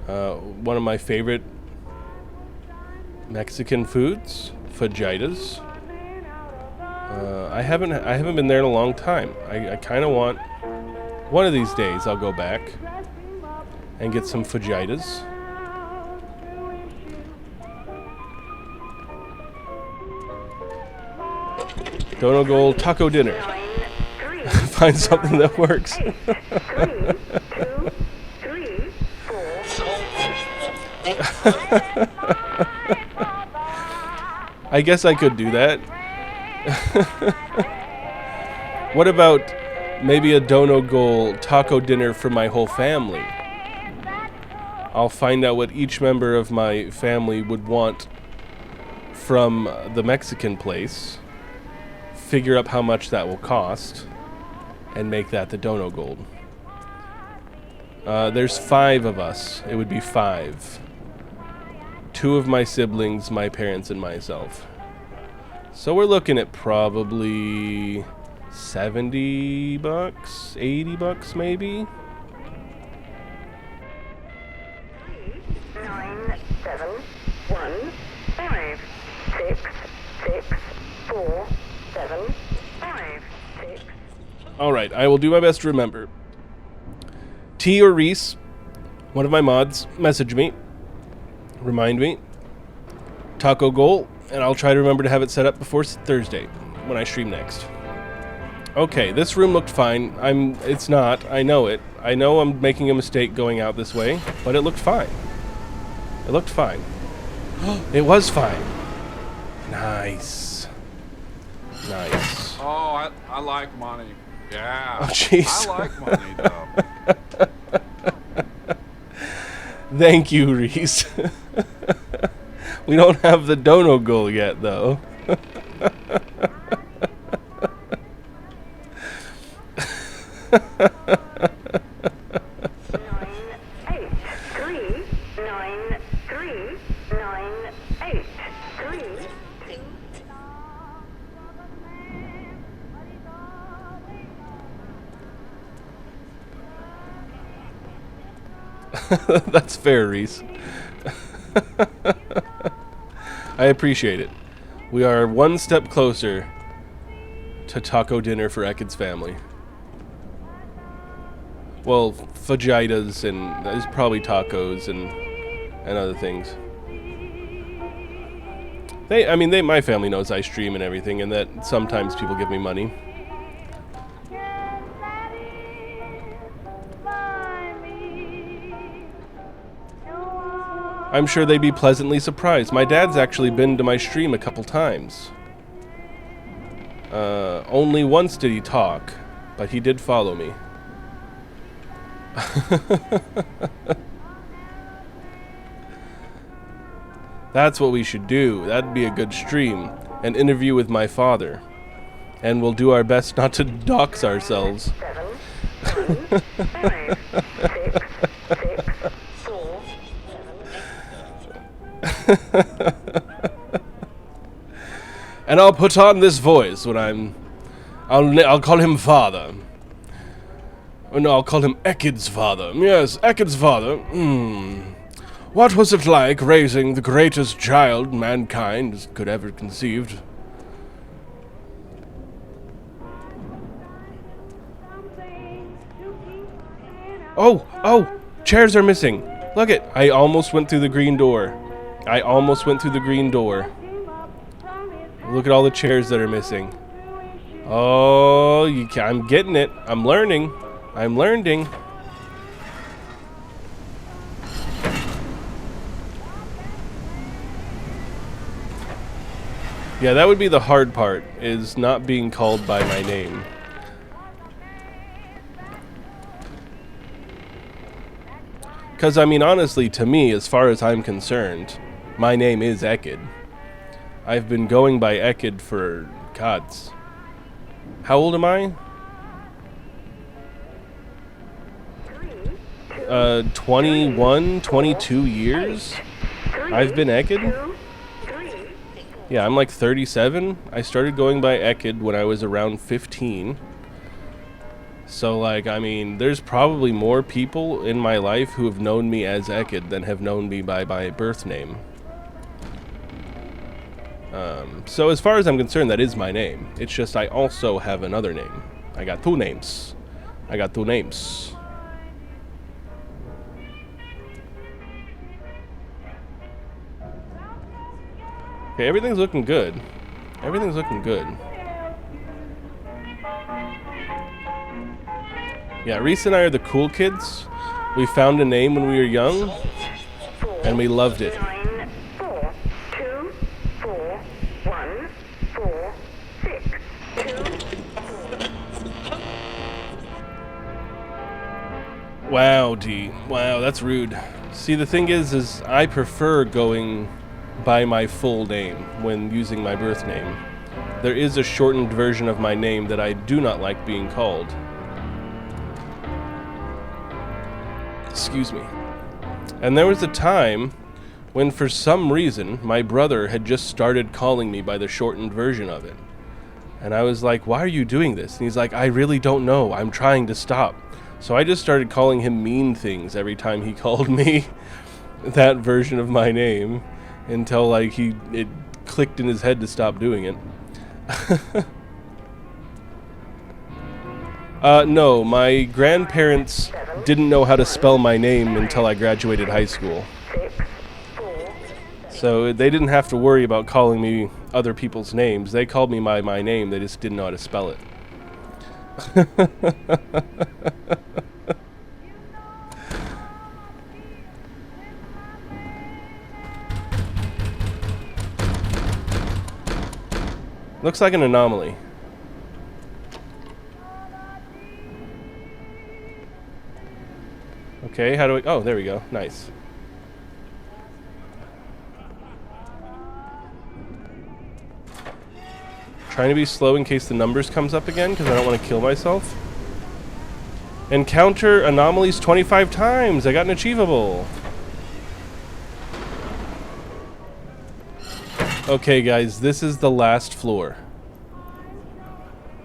One of my favorite Mexican foods, fajitas. I haven't been there in a long time. I kind of want, one of these days I'll go back and get some fajitas. Dono Gold taco dinner. Find something that works. 3, 2, 3, 4. I guess I could do that. What about maybe a Dono Gold taco dinner for my whole family? I'll find out what each member of my family would want from the Mexican place, figure up how much that will cost, and make that the Dono Gold. There's 5 of us. It would be 5. 2 of my siblings, my parents, and myself. So we're looking at probably $70, $80 maybe. 9, 7, 1, 5, 6, 6, 4, 7, 5, 6. Alright, I will do my best to remember. T or Reese, one of my mods, message me. Remind me. Taco Goal, and I'll try to remember to have it set up before Thursday when I stream next. Okay, this room looked fine. It's not. I know it. I know I'm making a mistake going out this way, but it looked fine. It looked fine. It was fine. Nice. Nice. Oh, I like money. Yeah. Oh, jeez. I like money, though. Thank you, Reese. We don't have the Dono Goal yet, though. 8, 3, 9, 3, 9, 8, 3, 2. That's fair, Reese. I appreciate it. We are one step closer to taco dinner for Ekid's family. Well, fajitas and there's probably tacos and other things. My family knows I stream and everything, and that sometimes people give me money. I'm sure they'd be pleasantly surprised. My dad's actually been to my stream a couple times. Only once did he talk, but he did follow me. That's what we should do. That'd be a good stream. An interview with my father. And we'll do our best not to dox ourselves. 7, 1, 5, 6, 6, 4, 7. And I'll put on this voice when I'll call him father. Oh, no, I'll call him Ekid's father. Yes, Ekid's father. What was it like raising the greatest child mankind could ever conceived? Oh, chairs are missing. Look it, I almost went through the green door. Look at all the chairs that are missing. Oh, I'm getting it. I'm learning. Yeah, that would be the hard part, is not being called by my name. Because, honestly, to me, as far as I'm concerned, my name is Ekid. I've been going by Ekid for gods. How old am I? 21, 22 years? I've been Ekid? Yeah, I'm like 37. I started going by Ekid when I was around 15. So, like, I mean, there's probably more people in my life who have known me as Ekid than have known me by my birth name. So as far as I'm concerned, that is my name. It's just I also have another name. I got two names. I got two names. Okay, everything's looking good. Everything's looking good. Yeah, Reese and I are the cool kids. We found a name when we were young, and we loved it. 9, 4, 2, 4, 1, 4, 6, 2. Wow, D. Wow, that's rude. See, the thing is I prefer going by my full name when using my birth name. There is a shortened version of my name that I do not like being called. Excuse me. And there was a time when for some reason my brother had just started calling me by the shortened version of it. And I was like, why are you doing this? And he's like, I really don't know. I'm trying to stop. So I just started calling him mean things every time he called me that version of my name until like it clicked in his head to stop doing it. No, my grandparents didn't know how to spell my name until I graduated high school. So they didn't have to worry about calling me other people's names. They called me by my name, they just didn't know how to spell it. Looks like an anomaly. Okay, how do we... Oh, there we go. Nice. Trying to be slow in case the numbers comes up again, because I don't want to kill myself. Encounter anomalies 25 times! I got an achievable! Okay, guys, this is the last floor.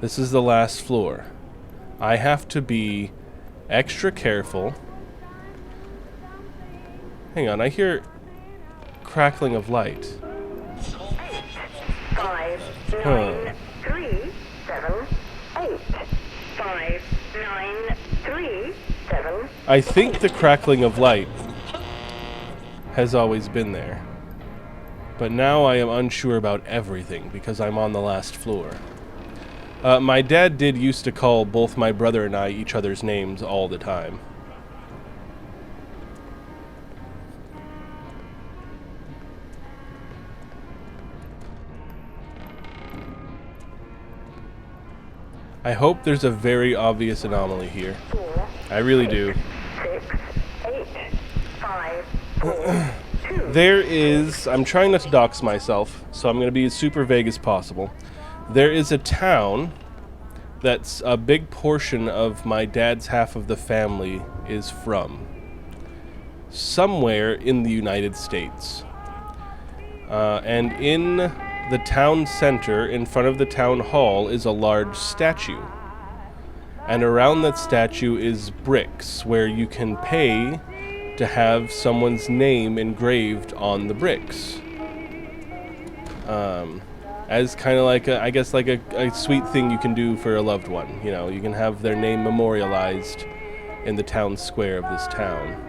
This is the last floor. I have to be extra careful. Hang on, I hear crackling of light. 5, 9, 3, 7, 8. 5, 9, 3, 7. I think the crackling of light has always been there. But now I am unsure about everything because I'm on the last floor. My dad did used to call both my brother and I each other's names all the time. I hope there's a very obvious anomaly here. 4, I really do. 6, 8, 5, 4, 2. There is... I'm trying not to dox myself, so I'm going to be as super vague as possible. There is a town that's a big portion of my dad's half of the family is from. Somewhere in the United States. And in the town center, in front of the town hall, is a large statue. And around that statue is bricks, where you can pay to have someone's name engraved on the bricks. As kind of like I guess like a sweet thing you can do for a loved one. You know, you can have their name memorialized in the town square of this town.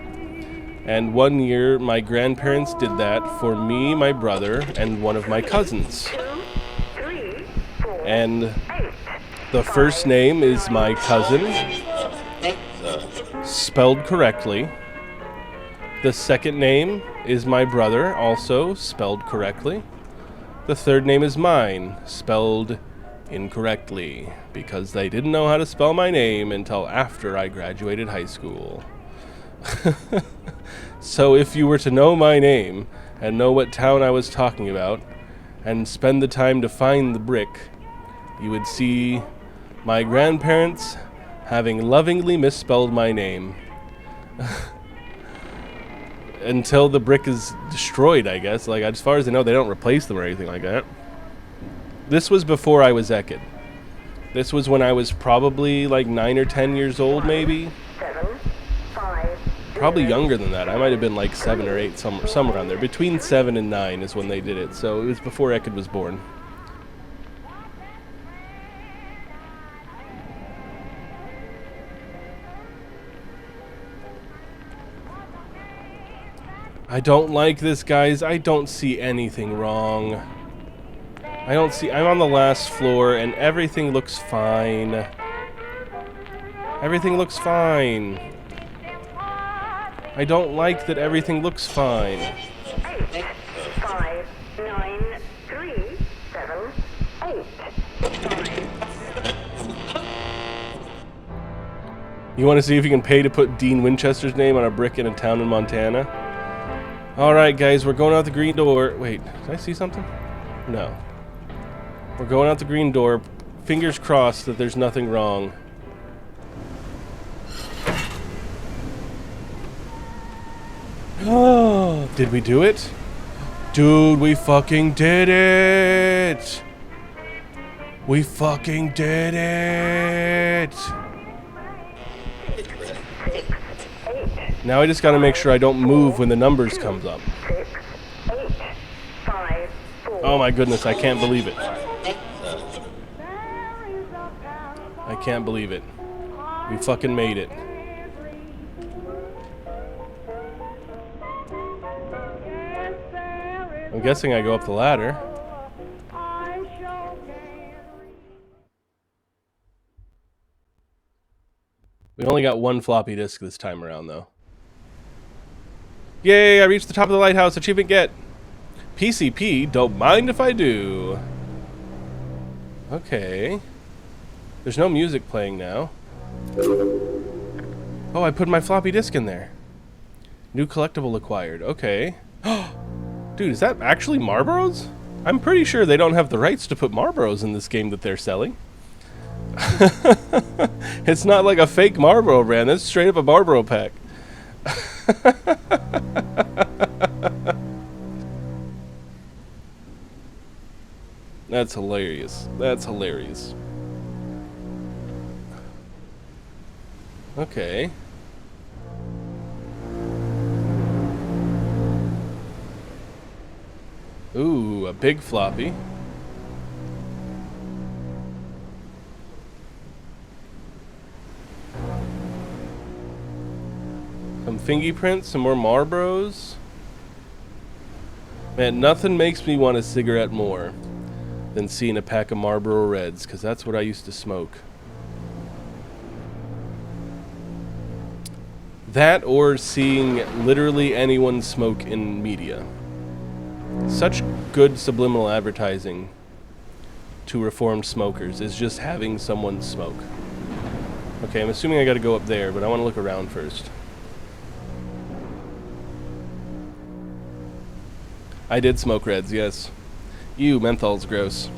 And one year, my grandparents did that for me, my brother, and one of my cousins. 2, 3, 4, And 8. the first name is my cousin, spelled correctly. The second name is my brother, also spelled correctly. The third name is mine, spelled incorrectly, because they didn't know how to spell my name until after I graduated high school. So if you were to know my name and know what town I was talking about, and spend the time to find the brick, you would see my grandparents having lovingly misspelled my name. Until the brick is destroyed, I guess. Like, as far as I know, they don't replace them or anything like that. This was before I was Ekid. This was when I was probably like 9 or 10 years old, maybe. 7, 5, Probably younger than that. I might have been like 7 or 8, somewhere around there. Between 7 and 9 is when they did it. So it was before Ekid was born. I don't like this, guys. I don't see anything wrong. I'm on the last floor and everything looks fine. Everything looks fine. I don't like that everything looks fine. 8, 5, 9, 3, 7, 8, 5. You want to see if you can pay to put Dean Winchester's name on a brick in a town in Montana? Alright, guys, we're going out the green door. Wait, did I see something? No. We're going out the green door. Fingers crossed that there's nothing wrong. Oh, did we do it? Dude, we fucking did it! We fucking did it! Now I just gotta make sure I don't move when the numbers comes up. 6, 8, 5, 4. Oh my goodness, I can't believe it. I can't believe it. We fucking made it. I'm guessing I go up the ladder. We only got one floppy disk this time around, though. Yay, I reached the top of the lighthouse. Achievement get. PCP, don't mind if I do. Okay. There's no music playing now. Oh, I put my floppy disk in there. New collectible acquired. Okay. Dude, is that actually Marlboros? I'm pretty sure they don't have the rights to put Marlboros in this game that they're selling. It's not like a fake Marlboro brand. That's straight up a Marlboro pack. That's hilarious. That's hilarious. Okay. Ooh, a big floppy. Some fingerprints, some more Marlboros. Man, nothing makes me want a cigarette more than seeing a pack of Marlboro Reds, because that's what I used to smoke. That or seeing literally anyone smoke in media. Such good subliminal advertising to reformed smokers is just having someone smoke. Okay, I'm assuming I gotta go up there, but I want to look around first. I did smoke Reds, yes. Ew, menthol's gross.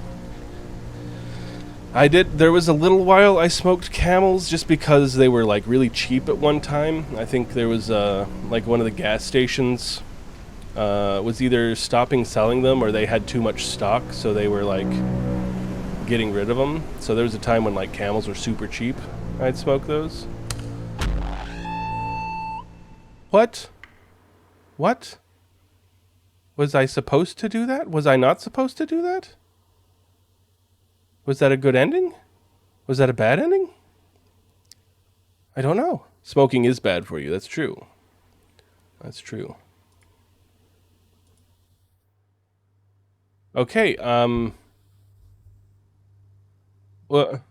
There was a little while I smoked Camels just because they were like really cheap at one time. I think there was like one of the gas stations was either stopping selling them or they had too much stock, so they were like getting rid of them. So there was a time when like Camels were super cheap. I'd smoke those. What? What? Was I supposed to do that? Was I not supposed to do that? Was that a good ending? Was that a bad ending? I don't know. Smoking is bad for you. That's true. That's true. Okay, well,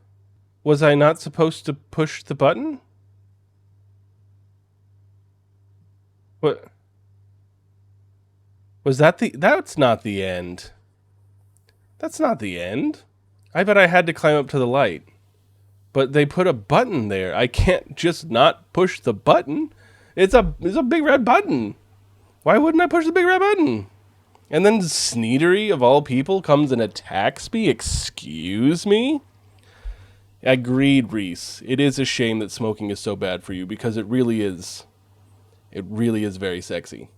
was I not supposed to push the button? What? Was that that's not the end. That's not the end. I bet I had to climb up to the light. But they put a button there. I can't just not push the button. It's a big red button. Why wouldn't I push the big red button? And then Sneedery, of all people, comes and attacks me? Excuse me? Agreed, Reese. It is a shame that smoking is so bad for you, because it really is. It really is very sexy.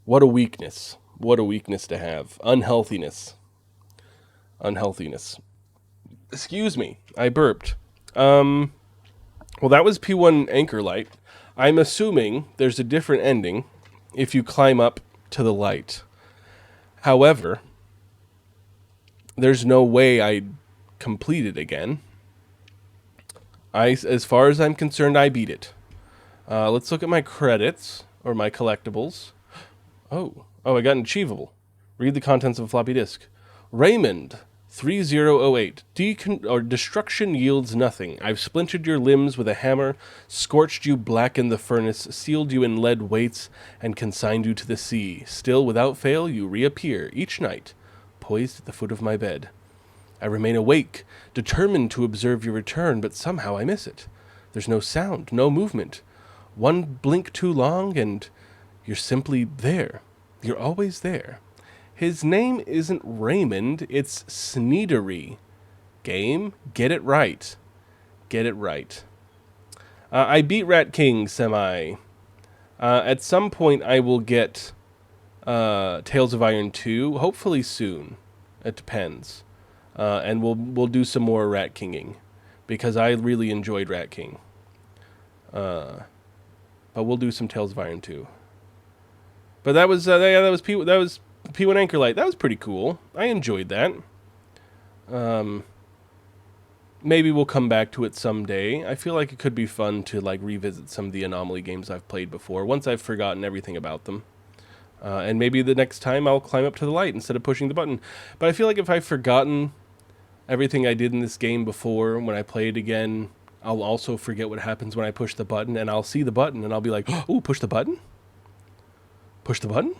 What a weakness. What a weakness to have. Unhealthiness. Unhealthiness. Excuse me. I burped. Well, that was P1 Anchor Light. I'm assuming there's a different ending if you climb up to the light. However, there's no way I'd complete it again. As far as I'm concerned, I beat it. Let's look at my credits, or my collectibles. Oh, I got an achievable. Read the contents of a floppy disk. Raymond, 3008. Destruction yields nothing. I've splintered your limbs with a hammer, scorched you black in the furnace, sealed you in lead weights, and consigned you to the sea. Still, without fail, you reappear each night, poised at the foot of my bed. I remain awake, determined to observe your return, but somehow I miss it. There's no sound, no movement. One blink too long, and you're simply there. You're always there. His name isn't Raymond, it's Sneedery. Game, get it right. Get it right. I beat Rat King semi. At some point I will get Tales of Iron 2, hopefully soon. It depends. And we'll do some more Rat Kinging, because I really enjoyed Rat King. But we'll do some Tales of Iron 2. But that was P1 Anchor Light. That was pretty cool. I enjoyed that. Maybe we'll come back to it someday. I feel like it could be fun to like revisit some of the Anomaly games I've played before once I've forgotten everything about them. And maybe the next time I'll climb up to the light instead of pushing the button. But I feel like if I've forgotten everything I did in this game before, when I play it again, I'll also forget what happens when I push the button, and I'll see the button and I'll be like, "Oh, push the button? Push the button?"